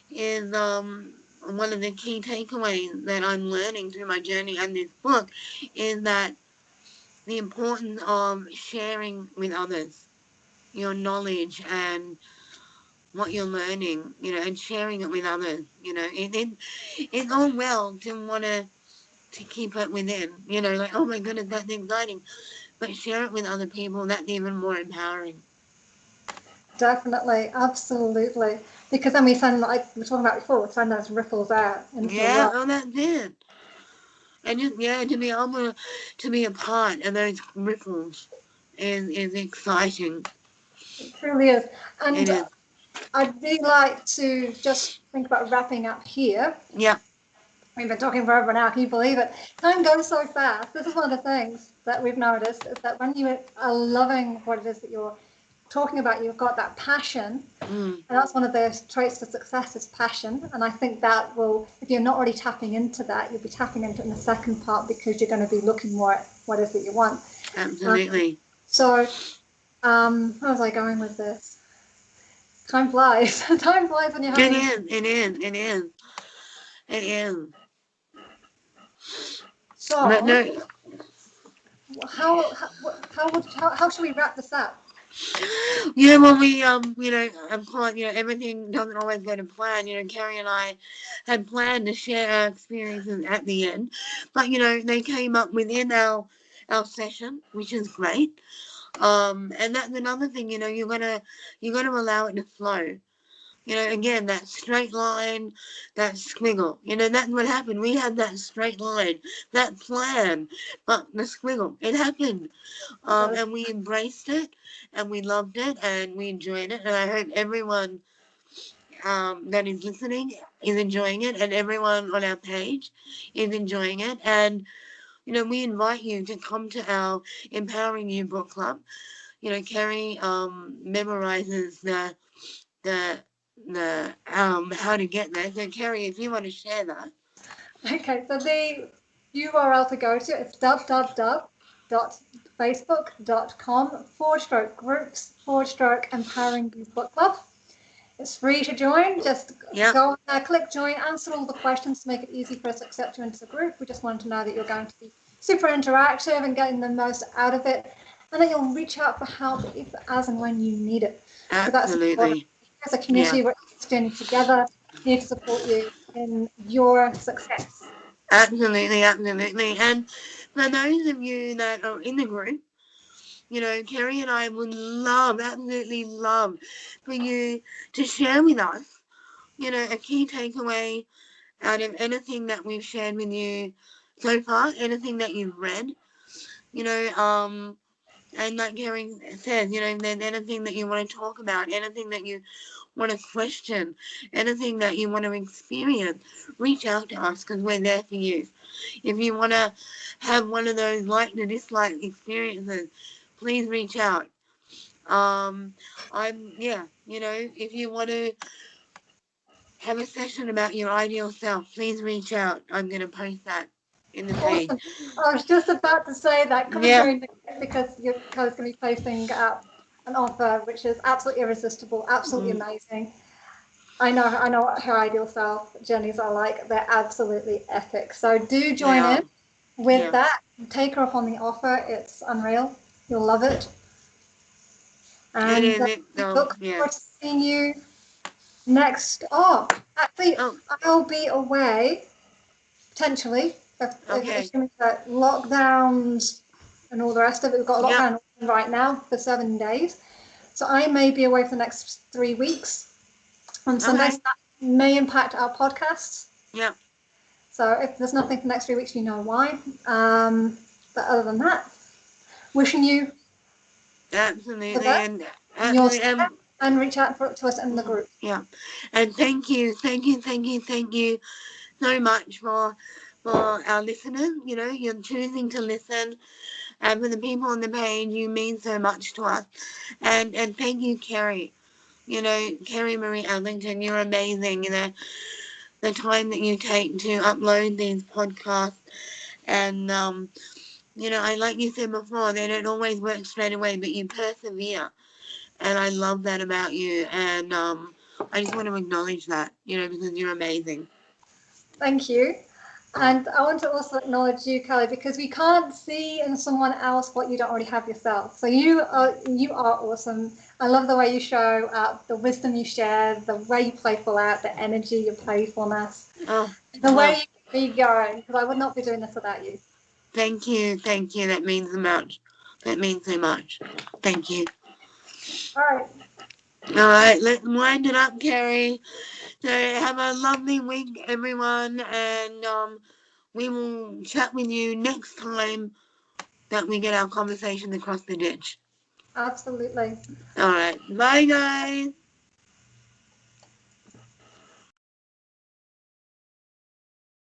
is one of the key takeaways that I'm learning through my journey and this book is that the importance of sharing with others your knowledge and what you're learning, you know, and sharing it with others. You know, it's all well to want to keep it within, you know, like, oh my goodness, that's exciting. But share it with other people, that's even more empowering. Definitely, absolutely. Because then we send, like we were talking about before, we send those ripples out into the Yeah, world. oh, that's it. And just, yeah, to be able to be a part of those ripples is exciting. It truly is. It And is. I'd really like to just think about wrapping up here. Yeah, We've been talking forever now, can you believe it? Time goes so fast. This is one of the things that we've noticed, is that when you are loving what it is that you're talking about, you've got that passion. mm, And that's one of those traits of success, is passion. And I think that will, if you're not already tapping into that, you'll be tapping into it in the second part, because you're going to be looking more at what it is that you want. absolutely. So, where was I going with this? Time flies. Time flies when you're It having. is, it is, it is, it is. But So, no, how should we wrap this up? yeah, well, we, you know, of course, you know, everything doesn't always go to plan. You know, Carrie and I had planned to share our experiences at the end, but you know, they came up within our session, which is great. And that's another thing. You know, you're gonna allow it to flow. You know, again, that straight line, that squiggle. You know, that's what happened. We had that straight line, that plan, but the squiggle, it happened. And we embraced it, and we loved it, and we enjoyed it. And I hope everyone that is listening is enjoying it, and everyone on our page is enjoying it. And, you know, we invite you to come to our Empowering You Book Club. You know, Carrie memorizes the how to get there. So Kerry, if you want to share that. Okay, so the URL to go to is www.facebook.com/groups/empowering youth book club. It's free to join. Just Yep, go there, click join, answer all the questions to make it easy for us to accept you into the group. We just want to know that you're going to be super interactive and getting the most out of it, and that you'll reach out for help if, as and when you need it. So that's important. absolutely. As a Yeah, community, we're in this journey together, here to support you in your success. absolutely, absolutely. And for those of you that are in the group, you know, Kerry and I would love, absolutely love, for you to share with us, you know, a key takeaway out of anything that we've shared with you so far, anything that you've read, you know, and like Kerry said, you know, then anything that you want to talk about, anything that you want to question, anything that you want to experience, reach out to us because we're there for you. If you want to have one of those like to dislike experiences, please reach out. Yeah, you know, if you want to have a session about your ideal self, please reach out. I'm going to post that in the page. Awesome. I was just about to say that. Come and Yeah. join the group, because your code's going to be posting an offer which is absolutely irresistible, absolutely Mm, amazing. I know what her ideal self journeys are like. They're absolutely epic. So do they join are. in with Yeah. that. Take her up on the offer. It's unreal. You'll love it. It And is. look Yeah. forward to seeing you next. Oh, actually, Oh, I'll be away potentially, okay. assuming that lockdowns and all the rest of it. We've got a Yep. lockdown right now for 7 days. So I may be away for the next 3 weeks. on Sundays. Okay. That may impact our podcasts. Yep. So if there's nothing for the next 3 weeks, you know why. But other than that, wishing you the Absolutely. best And in your absolutely. step, and reach out to us in the group. Yeah. And thank you so much for our listeners. You know, you're choosing to listen. And for the people on the page, you mean so much to us. And thank you, Kerry. You know, Kerry Marie Ellington, you're amazing. You know, the time that you take to upload these podcasts. And, you know, like you said before, they don't always work straight away, but you persevere. And I love that about you. And I just want to acknowledge that, you know, because you're amazing. Thank you. And I want to also acknowledge you, Kelly, because we can't see in someone else what you don't already have yourself. So you are awesome. I love the way you show up, the wisdom you share, the way you playful out, the energy, your playfulness, Oh, the way you keep me going, because I would not be doing this without you. thank you. That means so much. Thank you. All right. All right, let's wind it up, Kerry. So have a lovely week, everyone, and we will chat with you next time that we get our conversation across the ditch. Absolutely. All right, bye, guys.